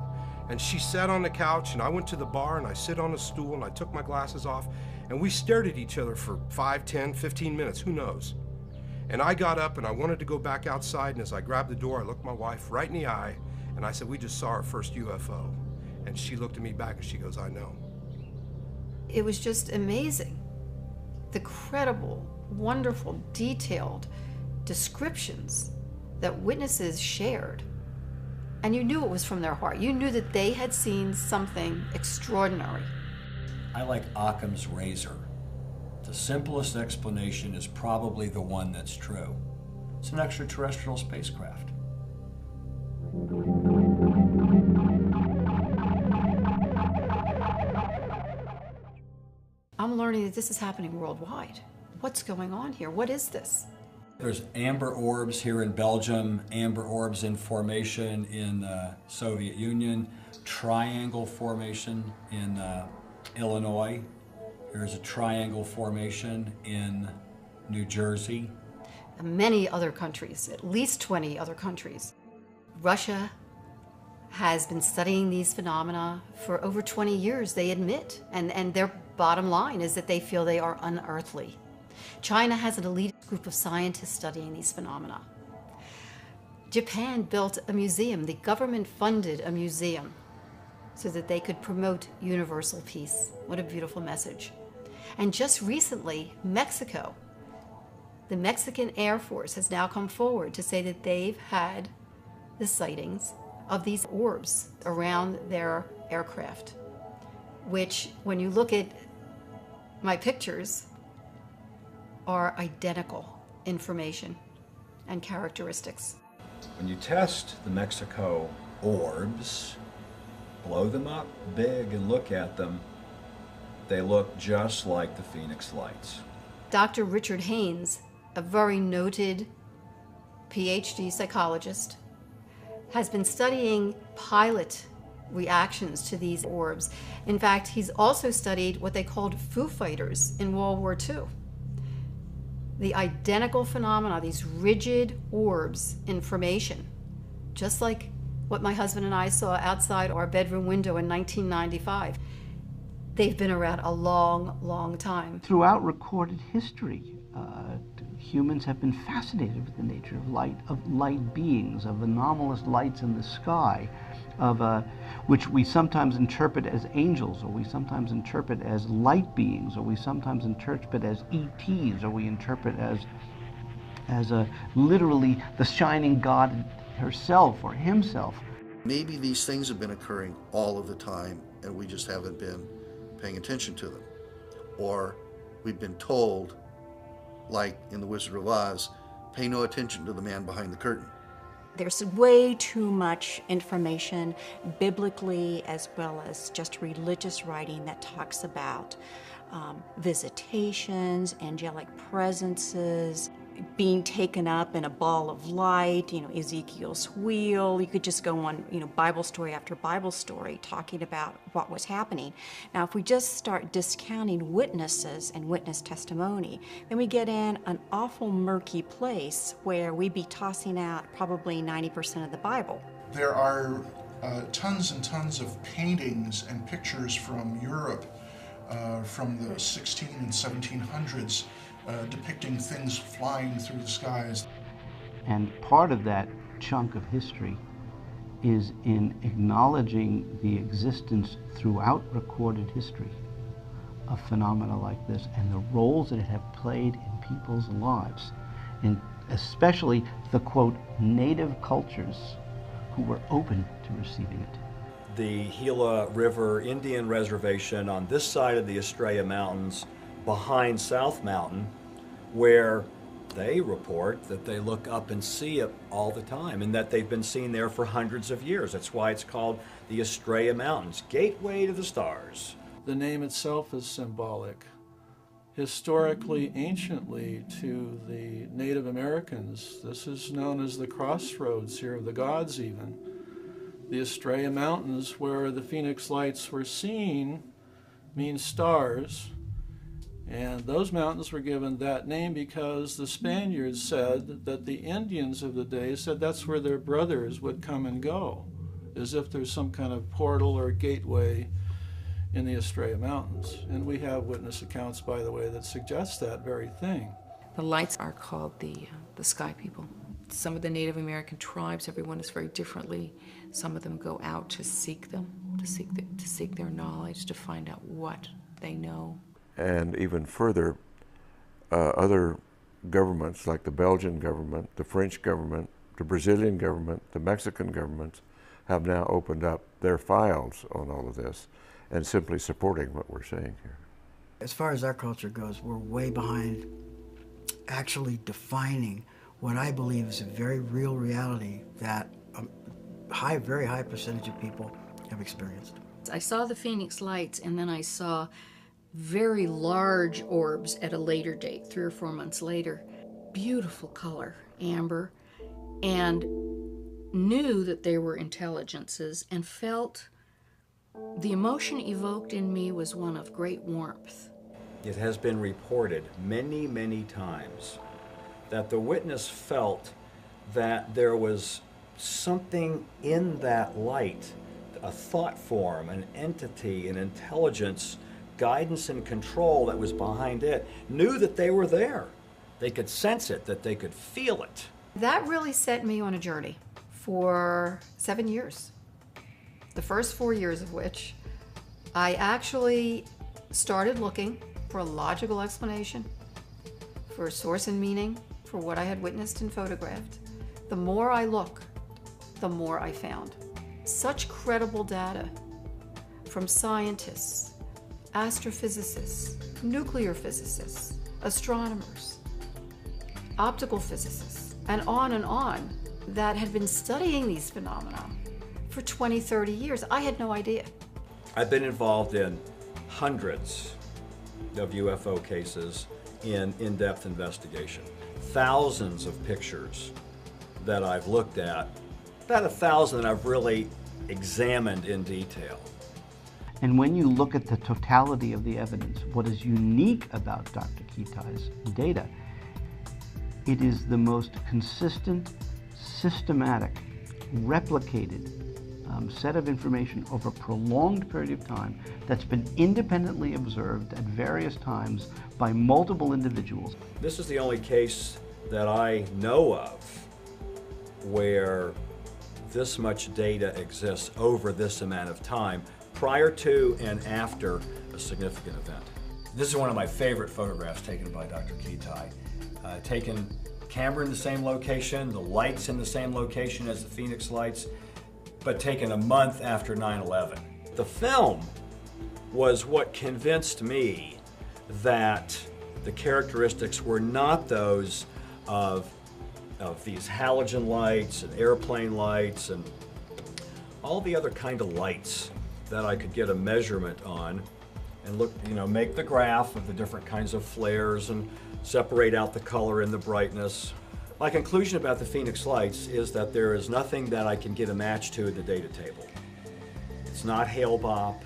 And she sat on the couch, and I went to the bar, and I sit on a stool, and I took my glasses off, and we stared at each other for 5, 10, 15 minutes, who knows? And I got up, and I wanted to go back outside, and as I grabbed the door, I looked my wife right in the eye, and I said, we just saw our first UFO. And she looked at me back, and she goes, I know. It was just amazing. The credible, wonderful, detailed descriptions that witnesses shared. And you knew it was from their heart. You knew that they had seen something extraordinary. I like Occam's razor. The simplest explanation is probably the one that's true. It's an extraterrestrial spacecraft. I'm learning that this is happening worldwide. What's going on here? What is this? There's amber orbs here in Belgium, amber orbs in formation in the Soviet Union, triangle formation in Illinois. There's a triangle formation in New Jersey. Many other countries, at least 20 other countries. Russia has been studying these phenomena for over 20 years, they admit, and their bottom line is that they feel they are unearthly. China has an elite group of scientists studying these phenomena. Japan built a museum. The government funded a museum so that they could promote universal peace. What a beautiful message. And just recently, Mexico, the Mexican Air Force has now come forward to say that they've had the sightings of these orbs around their aircraft, which, when you look at my pictures, are identical information and characteristics. When you test the Mexico orbs, blow them up big and look at them, They look just like the Pheonix lights. Dr. Richard Haynes, a very noted PhD psychologist, has been studying pilot reactions to these orbs. In fact, he's also studied what they called Foo Fighters in World War II. The identical phenomena, these rigid orbs in formation, just like what my husband and I saw outside our bedroom window in 1995. They've been around a long, long time. Throughout recorded history, humans have been fascinated with the nature of light beings, of anomalous lights in the sky, which we sometimes interpret as angels, or we sometimes interpret as light beings, or we sometimes interpret as ETs, or we interpret as literally the shining God herself or himself. Maybe these things have been occurring all of the time and we just haven't been paying attention to them. Or we've been told, like in The Wizard of Oz, pay no attention to the man behind the curtain. There's way too much information biblically as well as just religious writing that talks about visitations, angelic presences, being taken up in a ball of light, Ezekiel's wheel. You could just go on, Bible story after Bible story talking about what was happening. Now, if we just start discounting witnesses and witness testimony, then we get in an awful murky place where we'd be tossing out probably 90% of the Bible. There are tons and tons of paintings and pictures from Europe from the 16 and 1700s depicting things flying through the skies. And part of that chunk of history is in acknowledging the existence throughout recorded history of phenomena like this and the roles that it have played in people's lives, and especially the, quote, native cultures who were open to receiving it. The Gila River Indian Reservation on this side of the Estrella Mountains behind South Mountain, where they report that they look up and see it all the time and that they've been seen there for hundreds of years. That's why it's called the Estrella Mountains, gateway to the stars. The name itself is symbolic. Historically, anciently, to the Native Americans, this is known as the crossroads here of the gods even. The Estrella Mountains, where the Pheonix lights were seen, means stars. And those mountains were given that name because the Spaniards said that the Indians of the day said that's where their brothers would come and go, as if there's some kind of portal or gateway in the Estrella Mountains. And we have witness accounts, by the way, that suggest that very thing. The lights are called the Sky People. Some of the Native American tribes, everyone is very differently. Some of them go out to seek them, to seek their knowledge, to find out what they know. And even further, other governments like the Belgian government, the French government, the Brazilian government, the Mexican government have now opened up their files on all of this and simply supporting what we're saying here. As far as our culture goes, we're way behind actually defining what I believe is a very real reality that a very high percentage of people have experienced. I saw the Pheonix lights, and then I saw very large orbs at a later date, 3 or 4 months later. Beautiful color, amber, and knew that they were intelligences and felt the emotion evoked in me was one of great warmth. It has been reported many, many times that the witness felt that there was something in that light, a thought form, an entity, an intelligence, guidance and control that was behind it, knew that they were there. They could sense it, that they could feel it. That really set me on a journey for 7 years. The first 4 years of which I actually started looking for a logical explanation, for a source and meaning for what I had witnessed and photographed. The more I look, the more I found. Such credible data from scientists, astrophysicists, nuclear physicists, astronomers, optical physicists, and on, that had been studying these phenomena for 20, 30 years. I had no idea. I've been involved in hundreds of UFO cases in in-depth investigation. Thousands of pictures that I've looked at, about 1,000 that I've really examined in detail. And when you look at the totality of the evidence, what is unique about Dr. Kitai's data, it is the most consistent, systematic, replicated set of information over a prolonged period of time that's been independently observed at various times by multiple individuals. This is the only case that I know of where this much data exists over this amount of time, prior to and after a significant event. This is one of my favorite photographs taken by Dr. Kitai. Taken camera in the same location, the lights in the same location as the Pheonix lights, but taken a month after 9/11. The film was what convinced me that the characteristics were not those of these halogen lights and airplane lights and all the other kind of lights that I could get a measurement on and look, make the graph of the different kinds of flares and separate out the color and the brightness. My conclusion about the Pheonix lights is that there is nothing that I can get a match to in the data table. It's not Hale-Bopp,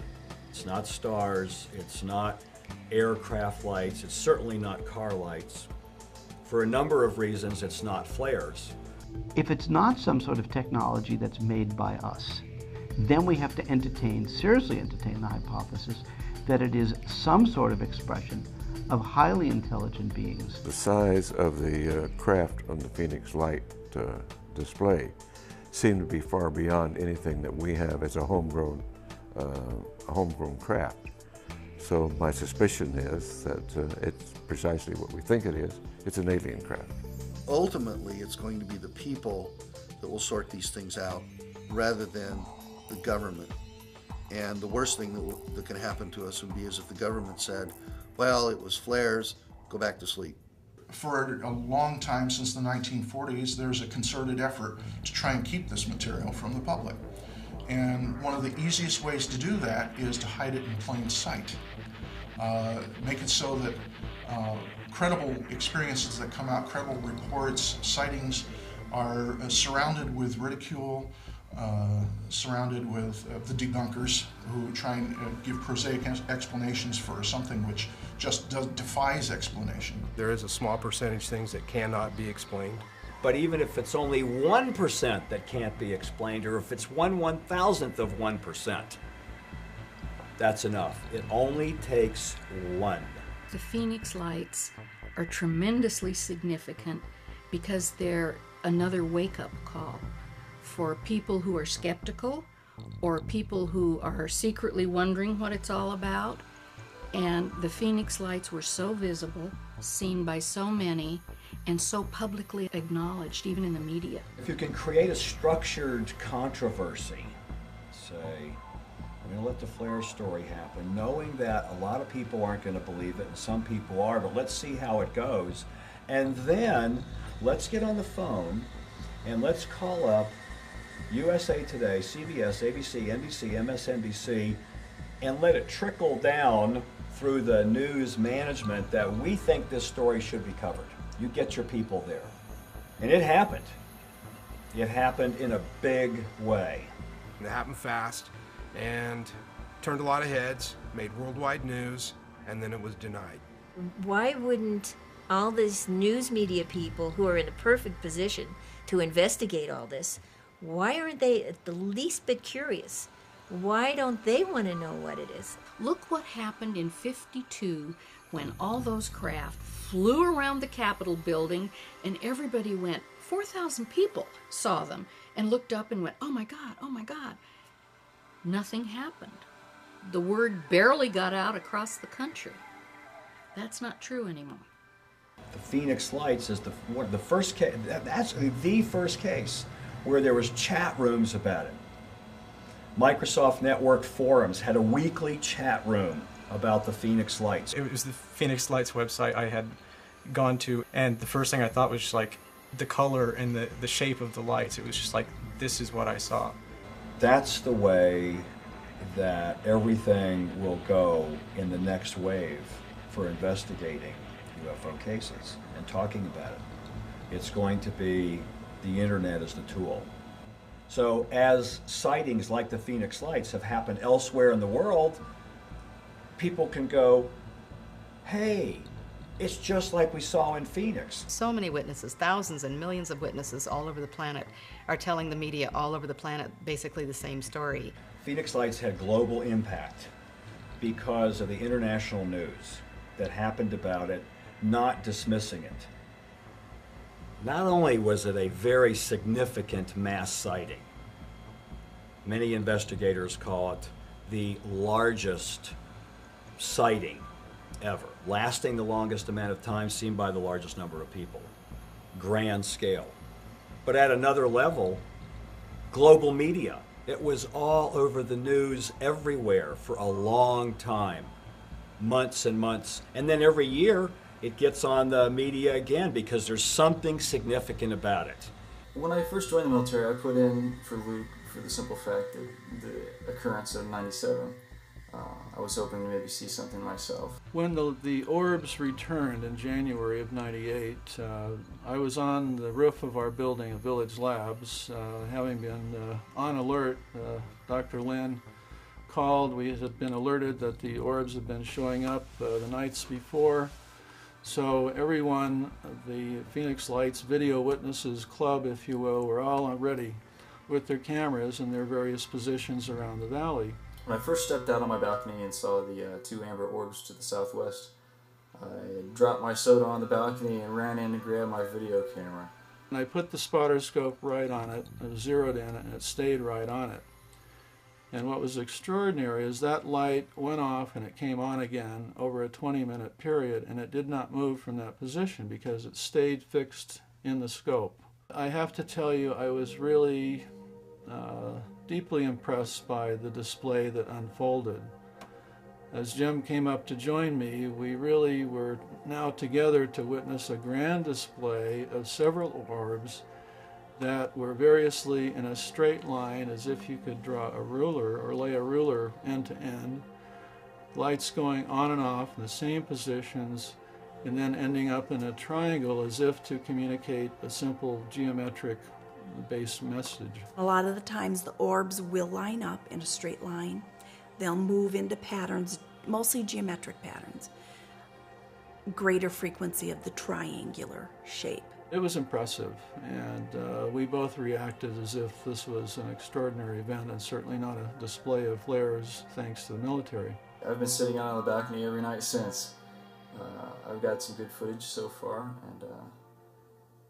it's not stars, it's not aircraft lights, it's certainly not car lights. For a number of reasons, it's not flares. If it's not some sort of technology that's made by us, then we have to seriously entertain the hypothesis that it is some sort of expression of highly intelligent beings. The size of the craft on the Pheonix light display seemed to be far beyond anything that we have as a homegrown craft. So my suspicion is that it's precisely what we think it is. It's an alien craft. Ultimately, it's going to be the people that will sort these things out rather than the government. And the worst thing that can happen to us would be as if the government said, well, it was flares, go back to sleep. For a long time, since the 1940s, there's a concerted effort to try and keep this material from the public. And one of the easiest ways to do that is to hide it in plain sight. Make it so that credible experiences that come out, credible reports, sightings are surrounded with ridicule, surrounded with the debunkers who try and give prosaic explanations for something which just defies explanation. There is a small percentage things that cannot be explained. But even if it's only 1% that can't be explained, or if it's 1/1000th of 1%, that's enough. It only takes one. The Pheonix lights are tremendously significant because they're another wake-up call for people who are skeptical or people who are secretly wondering what it's all about. And the Pheonix lights were so visible, seen by so many, and so publicly acknowledged, even in the media. If you can create a structured controversy, say, we're going to let the flare story happen, knowing that a lot of people aren't going to believe it and some people are, but let's see how it goes. And then let's get on the phone and let's call up USA Today, CBS, ABC, NBC, MSNBC, and let it trickle down through the news management that we think this story should be covered. You get your people there. And it happened. It happened in a big way. It happened fast and turned a lot of heads, made worldwide news, and then it was denied. Why wouldn't all these news media people who are in a perfect position to investigate all this, why aren't they at the least bit curious? Why don't they want to know what it is? Look what happened in '52 when all those craft flew around the Capitol building and everybody went, 4,000 people saw them and looked up and went, oh my God, oh my God. Nothing happened. The word barely got out across the country. That's not true anymore. The Pheonix lights is the first case, that's the first case where there was chat rooms about it. Microsoft Network Forums had a weekly chat room about the Pheonix lights. It was the Pheonix lights website I had gone to, and the first thing I thought was just like the color and the shape of the lights. It was just like, this is what I saw. That's the way that everything will go in the next wave for investigating UFO cases and talking about it. It's going to be the internet as the tool. So as sightings like the Pheonix lights have happened elsewhere in the world, people can go, hey, it's just like we saw in Pheonix. So many witnesses, thousands and millions of witnesses all over the planet are telling the media all over the planet basically the same story. Pheonix lights had global impact because of the international news that happened about it, not dismissing it. Not only was it a very significant mass sighting, many investigators call it the largest sighting ever, lasting the longest amount of time, seen by the largest number of people. Grand scale. But at another level, global media. It was all over the news everywhere for a long time, months and months. And then every year, it gets on the media again because there's something significant about it. When I first joined the military, I put in for Luke for the simple fact that the occurrence of 97. I was hoping to maybe see something myself. When the orbs returned in January of '98, I was on the roof of our building of Village Labs, having been on alert. Dr. Lynn called. We had been alerted that the orbs had been showing up the nights before. So everyone, the Pheonix Lights Video Witnesses Club, if you will, were all ready with their cameras in their various positions around the valley. When I first stepped out on my balcony and saw the two amber orbs to the southwest, I dropped my soda on the balcony and ran in to grab my video camera. And I put the spotter scope right on it, I zeroed in and it stayed right on it. And what was extraordinary is that light went off and it came on again over a 20-minute period, and it did not move from that position because it stayed fixed in the scope. I have to tell you, I was really deeply impressed by the display that unfolded. As Jim came up to join me, we really were now together to witness a grand display of several orbs that were variously in a straight line, as if you could draw a ruler or lay a ruler end to end, lights going on and off in the same positions, and then ending up in a triangle as if to communicate a simple geometric based message. A lot of the times the orbs will line up in a straight line. They'll move into patterns, mostly geometric patterns. Greater frequency of the triangular shape. It was impressive, and we both reacted as if this was an extraordinary event and certainly not a display of flares thanks to the military. I've been sitting out on the balcony every night since. I've got some good footage so far, and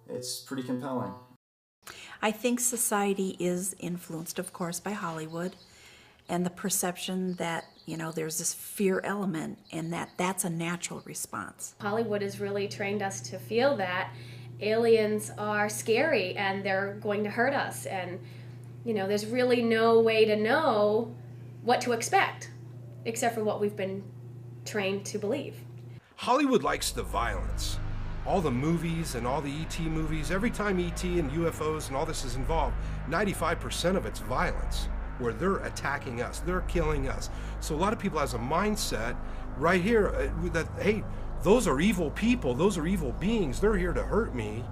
it's pretty compelling. I think society is influenced, of course, by Hollywood and the perception that, you know, there's this fear element and that's a natural response. Hollywood has really trained us to feel that aliens are scary and they're going to hurt us, and, you know, there's really no way to know what to expect except for what we've been trained to believe. Hollywood likes the violence. All the movies and all the E.T. movies, every time E.T. and UFOs and all this is involved, 95% of it's violence, where they're attacking us, they're killing us. So a lot of people has a mindset right here that, hey, those are evil people, those are evil beings, they're here to hurt me.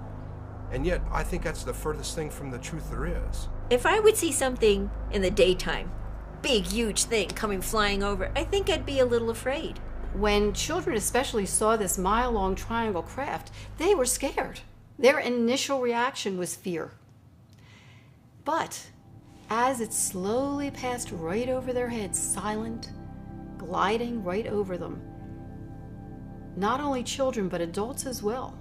And yet, I think that's the furthest thing from the truth there is. If I would see something in the daytime, big, huge thing coming flying over, I think I'd be a little afraid. When children especially saw this mile-long triangle craft, they were scared. Their initial reaction was fear. But as it slowly passed right over their heads, silent, gliding right over them, not only children but adults as well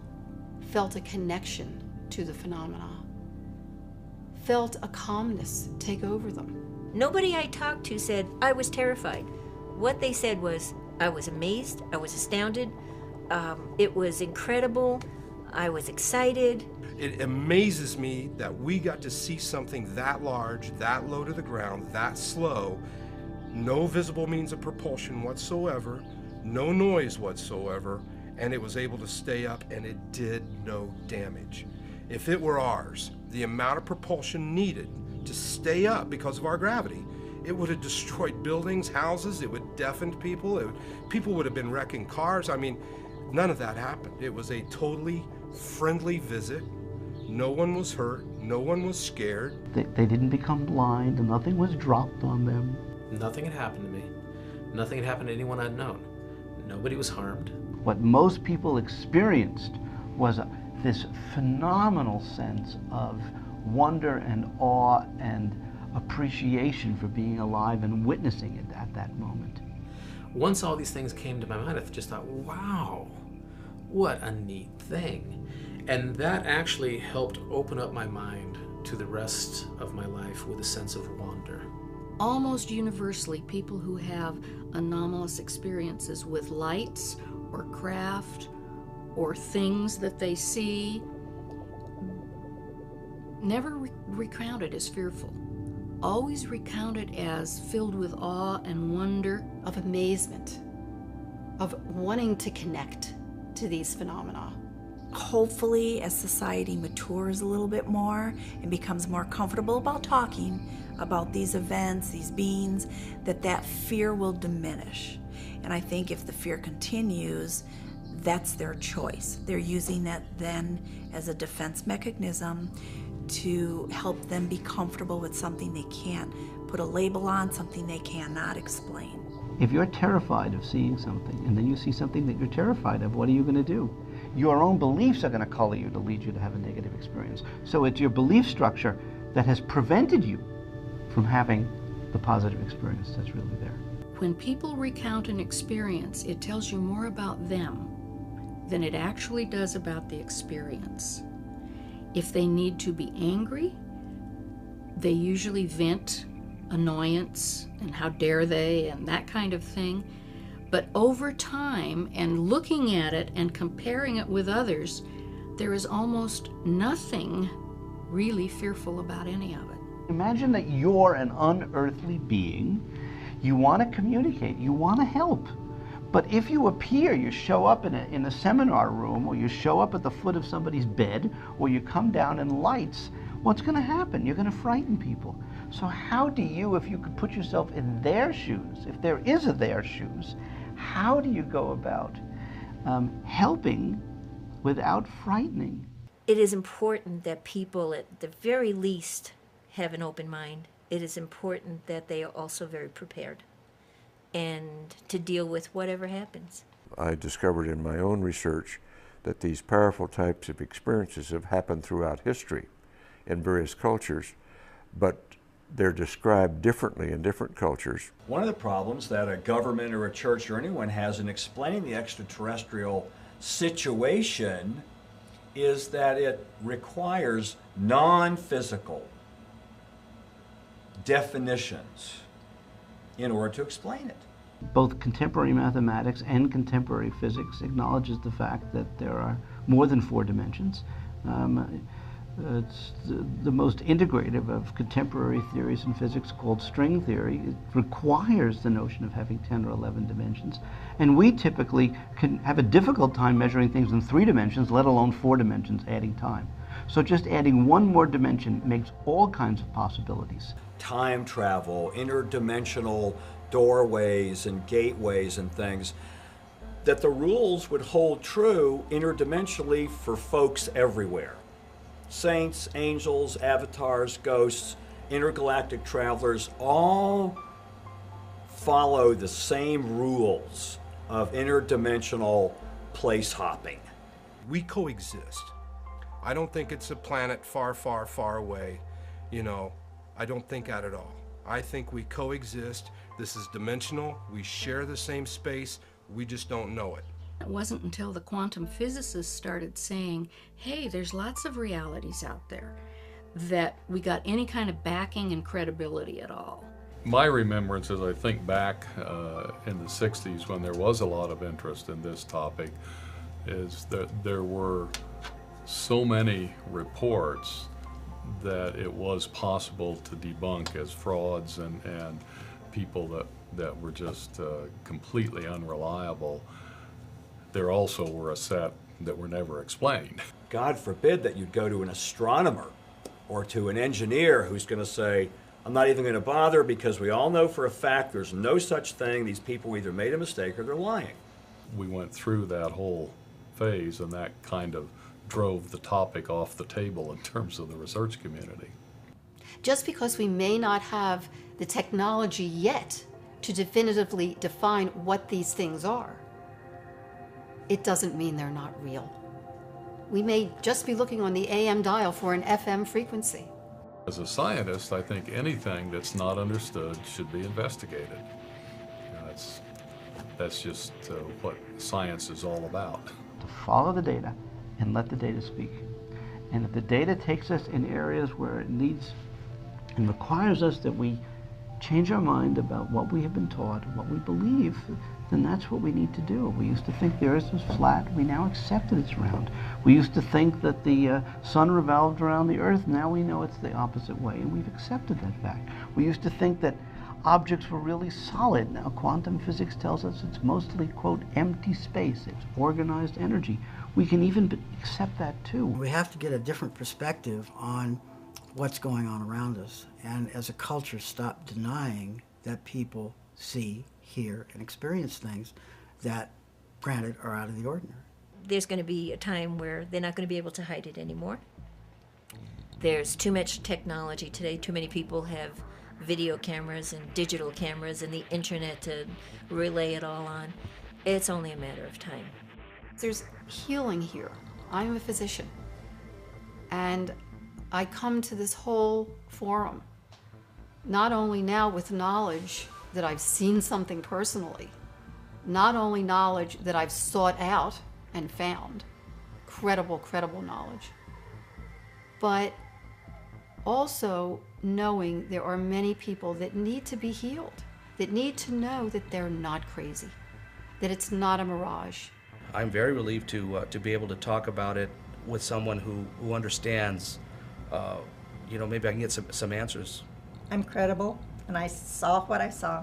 felt a connection to the phenomena, felt a calmness take over them. Nobody I talked to said I was terrified. What they said was, I was amazed, I was astounded, it was incredible, I was excited. It amazes me that we got to see something that large, that low to the ground, that slow, no visible means of propulsion whatsoever, no noise whatsoever, and it was able to stay up and it did no damage. If it were ours, the amount of propulsion needed to stay up because of our gravity, It would have destroyed buildings, houses, it would have deafened people, people would have been wrecking cars. I mean, none of that happened. It was a totally friendly visit. No one was hurt, no one was scared. They didn't become blind, and nothing was dropped on them. Nothing had happened to me. Nothing had happened to anyone I'd known. Nobody was harmed. What most people experienced was this phenomenal sense of wonder and awe and appreciation for being alive and witnessing it at that moment. Once all these things came to my mind, I just thought, wow, what a neat thing. And that actually helped open up my mind to the rest of my life with a sense of wonder. Almost universally, people who have anomalous experiences with lights or craft or things that they see never recount it as fearful. Always recount it as filled with awe and wonder, of amazement, of wanting to connect to these phenomena. Hopefully, as society matures a little bit more and becomes more comfortable about talking about these events, these beings, that fear will diminish. And I think if the fear continues, that's their choice. They're using that then as a defense mechanism to help them be comfortable with something they can't put a label on, something they cannot explain. If you're terrified of seeing something, and then you see something that you're terrified of, what are you going to do? Your own beliefs are going to color you to lead you to have a negative experience. So it's your belief structure that has prevented you from having the positive experience that's really there. When people recount an experience, it tells you more about them than it actually does about the experience. If they need to be angry, they usually vent annoyance and how dare they and that kind of thing. But over time, and looking at it and comparing it with others, there is almost nothing really fearful about any of it. Imagine that you're an unearthly being. You want to communicate, you want to help. But if you appear, you show up in a seminar room, or you show up at the foot of somebody's bed, or you come down in lights, what's going to happen? You're going to frighten people. So how do you, if you could put yourself in their shoes, if there is a their shoes, how do you go about helping without frightening? It is important that people, at the very least, have an open mind. It is important that they are also very prepared and to deal with whatever happens. I discovered in my own research that these powerful types of experiences have happened throughout history in various cultures, but they're described differently in different cultures. One of the problems that a government or a church or anyone has in explaining the extraterrestrial situation is that it requires non-physical definitions in order to explain it. Both contemporary mathematics and contemporary physics acknowledges the fact that there are more than 4 dimensions. It's the most integrative of contemporary theories in physics, called string theory. It requires the notion of having 10 or 11 dimensions. And we typically can have a difficult time measuring things in 3 dimensions, let alone 4 dimensions, adding time. So just adding one more dimension makes all kinds of possibilities. Time travel, interdimensional doorways and gateways and things, that the rules would hold true interdimensionally for folks everywhere. Saints, angels, avatars, ghosts, intergalactic travelers all follow the same rules of interdimensional place hopping. We coexist. I don't think it's a planet far, far, far away. You know, I don't think that at all. I think we coexist. This is dimensional. We share the same space. We just don't know it. It wasn't until the quantum physicists started saying, hey, there's lots of realities out there, that we got any kind of backing and credibility at all. My remembrance, as I think back in the 60s when there was a lot of interest in this topic, is that there were so many reports that it was possible to debunk as frauds and people that were just completely unreliable. There also were a set that were never explained. God forbid that you'd go to an astronomer or to an engineer who's going to say, I'm not even going to bother because we all know for a fact there's no such thing. These people either made a mistake or they're lying. We went through that whole phase, and that kind of drove the topic off the table in terms of the research community. Just because we may not have the technology yet to definitively define what these things are, it doesn't mean they're not real. We may just be looking on the AM dial for an FM frequency. As a scientist, I think anything that's not understood should be investigated. You know, that's just what science is all about. To follow the data and let the data speak. And if the data takes us in areas where it needs and requires us that we change our mind about what we have been taught, what we believe, then that's what we need to do. We used to think the earth was flat. We now accept that it's round. We used to think that the sun revolved around the earth. Now we know it's the opposite way, and we've accepted that fact. We used to think that objects were really solid. Now quantum physics tells us it's mostly, quote, empty space. It's organized energy. We can even accept that too. We have to get a different perspective on what's going on around us, and as a culture stop denying that people see, hear, and experience things that, granted, are out of the ordinary. There's going to be a time where they're not going to be able to hide it anymore. There's too much technology today. Too many people have video cameras and digital cameras and the internet to relay it all on. It's only a matter of time. There's healing here. I'm a physician, and I come to this whole forum not only now with knowledge that I've seen something personally, not only knowledge that I've sought out and found, credible knowledge, but also knowing there are many people that need to be healed, that need to know that they're not crazy, that it's not a mirage. I'm very relieved to be able to talk about it with someone who understands. You know, maybe I can get some answers. I'm credible, and I saw what I saw.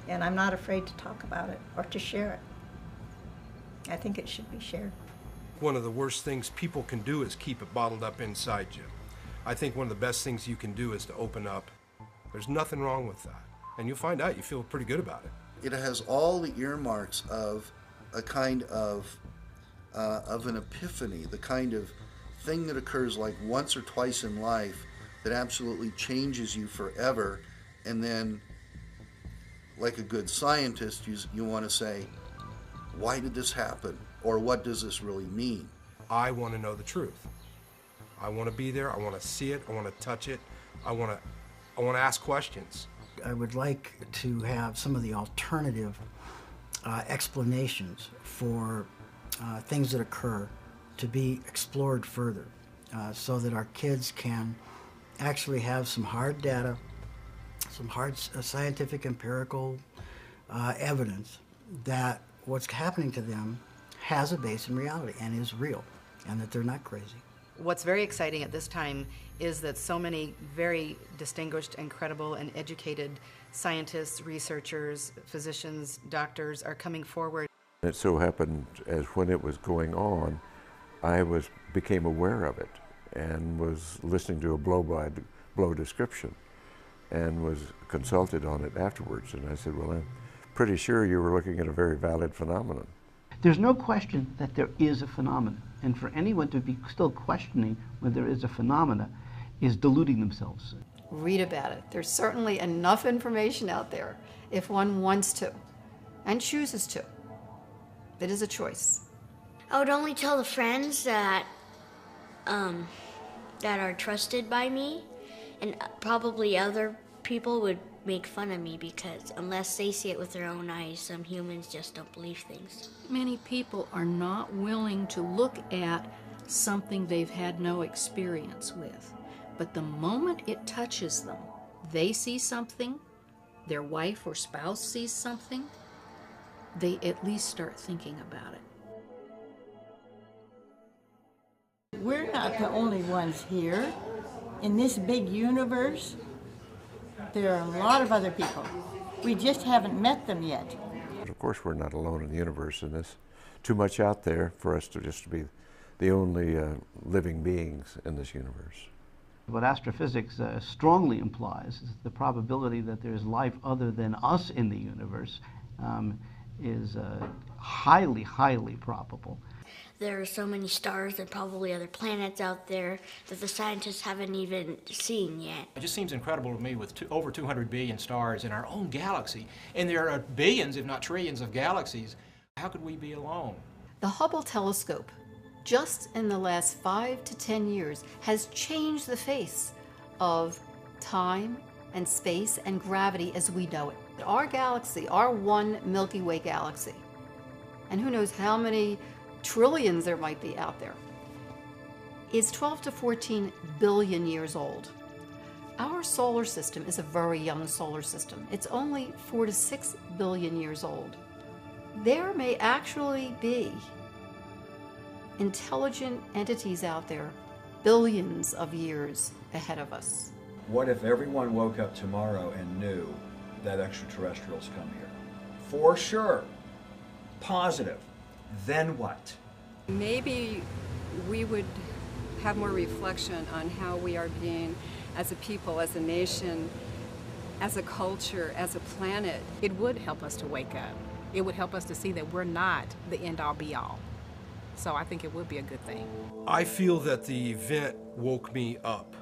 And I'm not afraid to talk about it or to share it. I think it should be shared. One of the worst things people can do is keep it bottled up inside you. I think one of the best things you can do is to open up. There's nothing wrong with that. And you'll find out you feel pretty good about it. It has all the earmarks of a kind of an epiphany, the kind of thing that occurs like once or twice in life that absolutely changes you forever, and then, like a good scientist, you want to say, why did this happen? Or what does this really mean? I want to know the truth. I want to be there. I want to see it. I want to touch it. I want to ask questions. I would like to have some of the alternative explanations for things that occur to be explored further, so that our kids can actually have some hard data, some hard scientific empirical evidence that what's happening to them has a base in reality and is real, and that they're not crazy. What's very exciting at this time is that so many very distinguished and credible and educated scientists, researchers, physicians, doctors are coming forward. It so happened as when it was going on, I became aware of it and was listening to a blow-by-blow description and was consulted on it afterwards. And I said, well, I'm pretty sure you were looking at a very valid phenomenon. There's no question that there is a phenomenon, and for anyone to be still questioning whether there is a phenomena is deluding themselves. Read about it. There's certainly enough information out there if one wants to and chooses to. It is a choice. I would only tell the friends that that are trusted by me, and probably other people would make fun of me because unless they see it with their own eyes, some humans just don't believe things. Many people are not willing to look at something they've had no experience with. But the moment it touches them, they see something, their wife or spouse sees something, they at least start thinking about it. We're not the only ones here. In this big universe, there are a lot of other people. We just haven't met them yet. But of course, we're not alone in the universe, and there's too much out there for us to just be the only living beings in this universe. What astrophysics strongly implies is the probability that there's life other than us in the universe is highly, highly probable. There are so many stars and probably other planets out there that the scientists haven't even seen yet. It just seems incredible to me with over 200 billion stars in our own galaxy, and there are billions, if not trillions, of galaxies. How could we be alone? The Hubble telescope, just in the last 5 to 10 years, has changed the face of time and space and gravity as we know it. Our galaxy, our one Milky Way galaxy, and who knows how many trillions there might be out there, is 12 to 14 billion years old. Our solar system is a very young solar system. It's only 4 to 6 billion years old. There may actually be intelligent entities out there billions of years ahead of us. What if everyone woke up tomorrow and knew that extraterrestrials come here? For sure. Positive. Then what? Maybe we would have more reflection on how we are being as a people, as a nation, as a culture, as a planet. It would help us to wake up. It would help us to see that we're not the end-all be-all. So I think it would be a good thing. I feel that the event woke me up.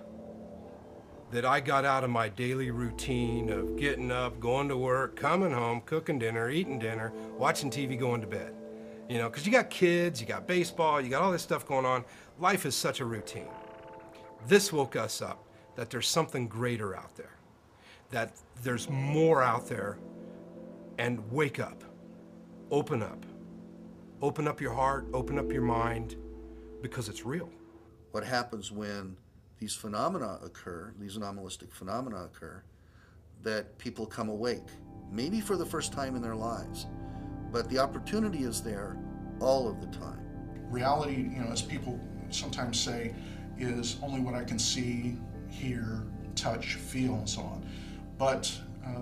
That I got out of my daily routine of getting up, going to work, coming home, cooking dinner, eating dinner, watching TV, going to bed. You know, because you got kids, you got baseball, you got all this stuff going on. Life is such a routine. This woke us up that there's something greater out there, that there's more out there, and wake up, open up. Open up your heart, open up your mind, because it's real. What happens when these phenomena occur, these anomalistic phenomena occur, that people come awake, maybe for the first time in their lives, but the opportunity is there all of the time. Reality, you know, as people sometimes say, is only what I can see, hear, touch, feel, and so on. But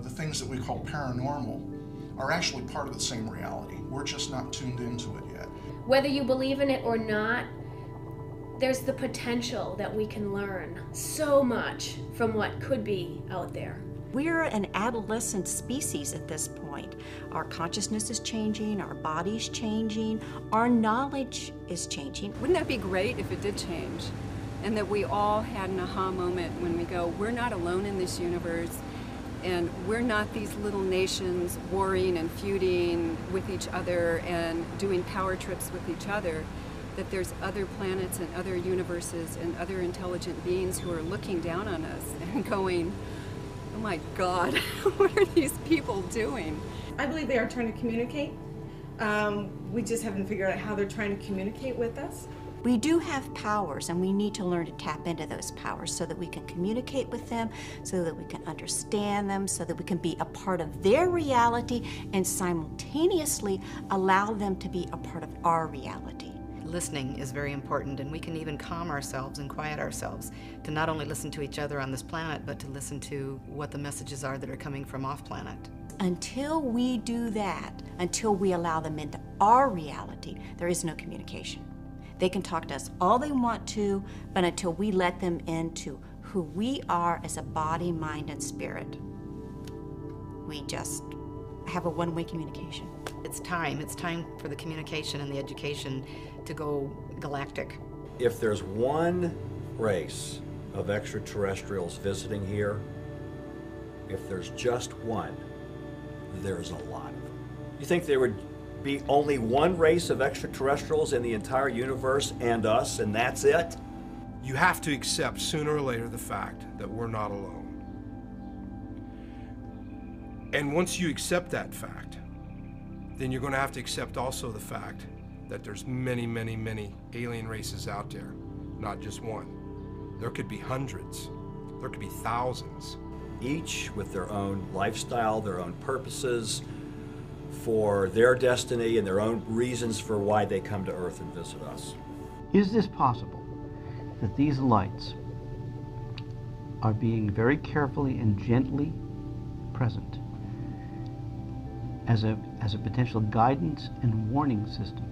the things that we call paranormal are actually part of the same reality. We're just not tuned into it yet. Whether you believe in it or not, there's the potential that we can learn so much from what could be out there. We're an adolescent species at this point. Our consciousness is changing, our body's changing, our knowledge is changing. Wouldn't that be great if it did change? And that we all had an aha moment when we go, we're not alone in this universe, and we're not these little nations warring and feuding with each other and doing power trips with each other, that there's other planets and other universes and other intelligent beings who are looking down on us and going, oh my God, what are these people doing? I believe they are trying to communicate. We just haven't figured out how they're trying to communicate with us. We do have powers, and we need to learn to tap into those powers so that we can communicate with them, so that we can understand them, so that we can be a part of their reality and simultaneously allow them to be a part of our reality. Listening is very important, and we can even calm ourselves and quiet ourselves to not only listen to each other on this planet, but to listen to what the messages are that are coming from off planet. Until we do that, until we allow them into our reality, there is no communication. They can talk to us all they want to, but until we let them into who we are as a body, mind, and spirit, we just have a one-way communication. It's time for the communication and the education to go galactic. If there's one race of extraterrestrials visiting here, if there's just one, there's a lot of them. You think there would be only one race of extraterrestrials in the entire universe and us, and that's it? You have to accept sooner or later the fact that we're not alone. And once you accept that fact, then you're going to have to accept also the fact that there's many, many, many alien races out there, not just one. There could be hundreds. There could be thousands. Each with their own lifestyle, their own purposes, for their destiny and their own reasons for why they come to Earth and visit us. Is this possible that these lights are being very carefully and gently present as a potential guidance and warning system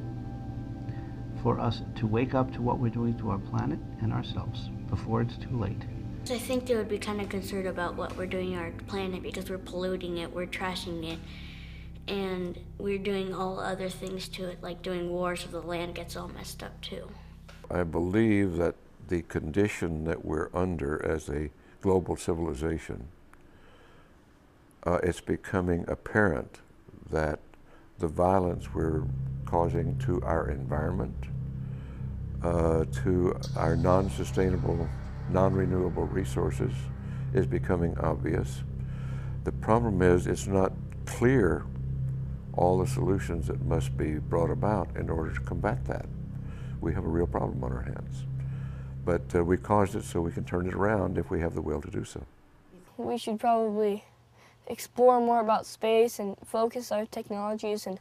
for us to wake up to what we're doing to our planet and ourselves before it's too late? I think they would be kind of concerned about what we're doing on our planet because we're polluting it, we're trashing it, and we're doing all other things to it, like doing wars so the land gets all messed up too. I believe that the condition that we're under as a global civilization, it's becoming apparent that the violence we're causing to our environment, to our non-sustainable, non-renewable resources is becoming obvious. The problem is it's not clear all the solutions that must be brought about in order to combat that. We have a real problem on our hands. But we caused it so we can turn it around if we have the will to do so. We should probably explore more about space and focus our technologies in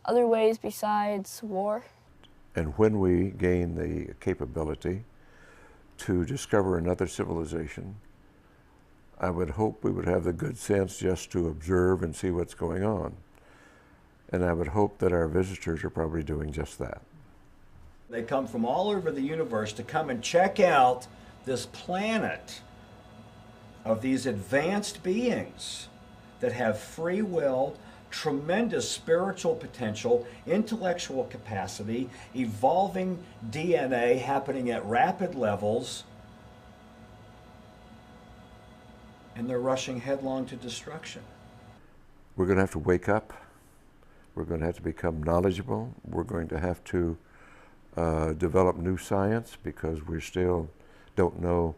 other ways besides war. And when we gain the capability to discover another civilization, I would hope we would have the good sense just to observe and see what's going on. And I would hope that our visitors are probably doing just that. They come from all over the universe to come and check out this planet of these advanced beings that have free will, tremendous spiritual potential, intellectual capacity, evolving DNA happening at rapid levels, and they're rushing headlong to destruction. We're going to have to wake up. We're going to have to become knowledgeable. We're going to have to develop new science because we still don't know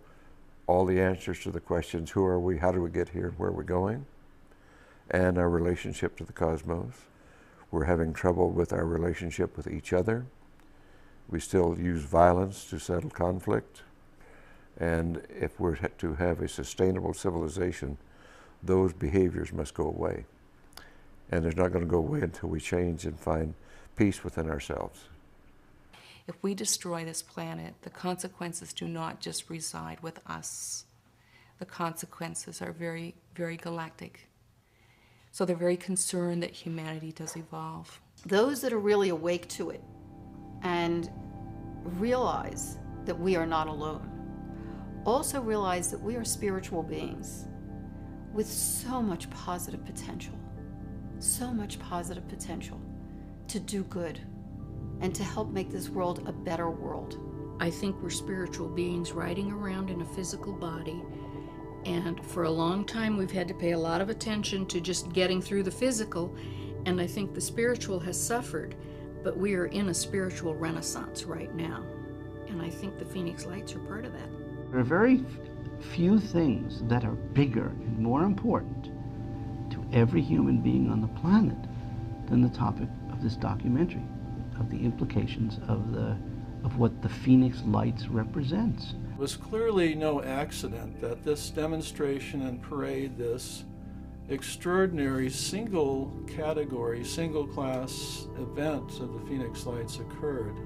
all the answers to the questions, who are we, how do we get here, and where are we going, and our relationship to the cosmos. We're having trouble with our relationship with each other. We still use violence to settle conflict. And if we're to have a sustainable civilization, those behaviors must go away. And they're not going to go away until we change and find peace within ourselves. If we destroy this planet, the consequences do not just reside with us. The consequences are very, very galactic. So they're very concerned that humanity does evolve. Those that are really awake to it and realize that we are not alone, also realize that we are spiritual beings with so much positive potential to do good and to help make this world a better world. I think we're spiritual beings riding around in a physical body, and for a long time we've had to pay a lot of attention to just getting through the physical, and I think the spiritual has suffered, but we are in a spiritual renaissance right now, and I think the Pheonix lights are part of that. There are very few things that are bigger and more important to every human being on the planet than the topic of this documentary, of the implications of what the Pheonix lights represents. It was clearly no accident that this demonstration and parade, this extraordinary single category, single class event of the Pheonix lights occurred.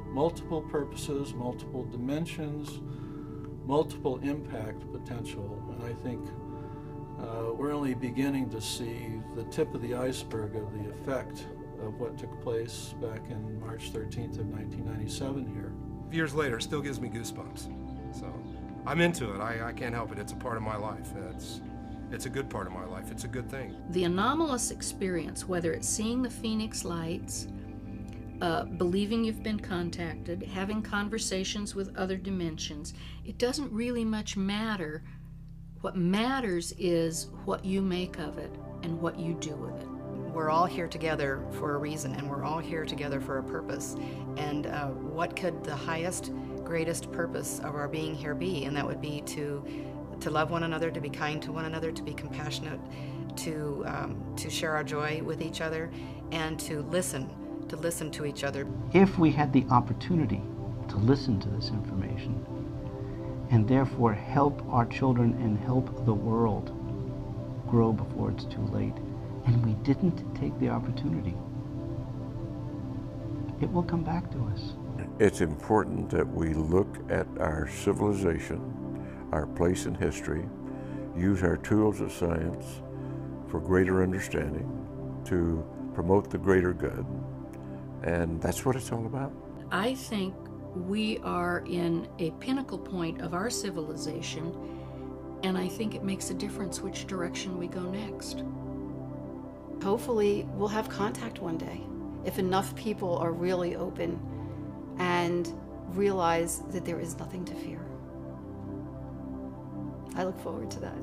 Multiple purposes, multiple dimensions, multiple impact potential. And I think we're only beginning to see the tip of the iceberg of the effect of what took place back in March 13th of 1997 here. Years later, it still gives me goosebumps. So I'm into it. I can't help it. It's a part of my life. It's a good part of my life. It's a good thing. The anomalous experience, whether it's seeing the Pheonix lights, believing you've been contacted, having conversations with other dimensions, it doesn't really much matter. What matters is what you make of it and what you do with it. We're all here together for a reason, and we're all here together for a purpose. And what could the highest, greatest purpose of our being here be? And that would be to love one another, to be kind to one another, to be compassionate, to share our joy with each other, and to listen to each other. If we had the opportunity to listen to this information and therefore help our children and help the world grow before it's too late, and we didn't take the opportunity, it will come back to us. It's important that we look at our civilization, our place in history, use our tools of science for greater understanding, to promote the greater good, and that's what it's all about. I think We are in a pinnacle point of our civilization, and I think it makes a difference which direction we go next. Hopefully, we'll have contact one day if enough people are really open and realize that there is nothing to fear. I look forward to that.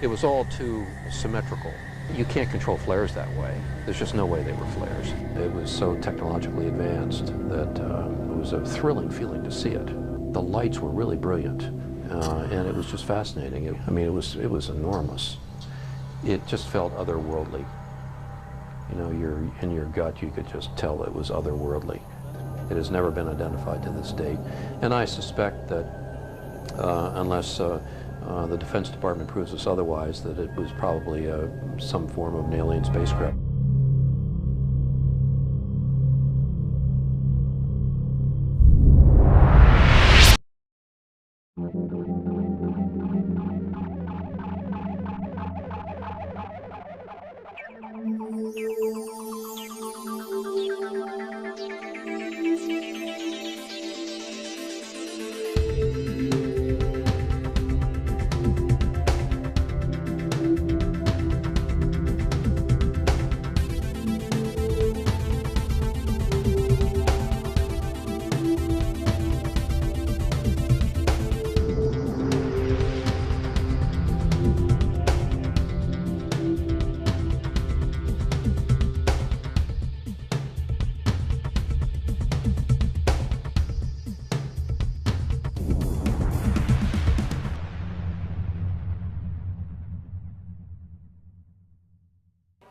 It was all too symmetrical. You can't control flares that way. There's just no way they were flares. It was so technologically advanced that it was a thrilling feeling to see it. The lights were really brilliant, and it was just fascinating. I mean, it was enormous. It just felt otherworldly. You know, in your gut, you could just tell it was otherworldly. It has never been identified to this date, and I suspect that unless the Defense Department proves us otherwise, that it was probably some form of an alien spacecraft.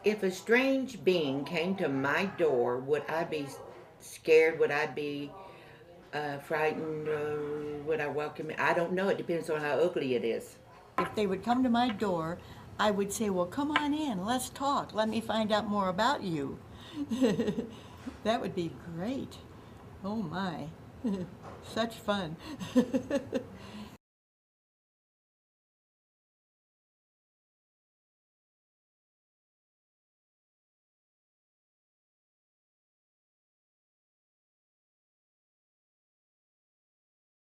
If a strange being came to my door, would I be scared? Would I be frightened? Would I welcome it? I don't know. It depends on how ugly it is. If they would come to my door, I would say, well, come on in, let's talk. Let me find out more about you. That would be great. Oh my, such fun.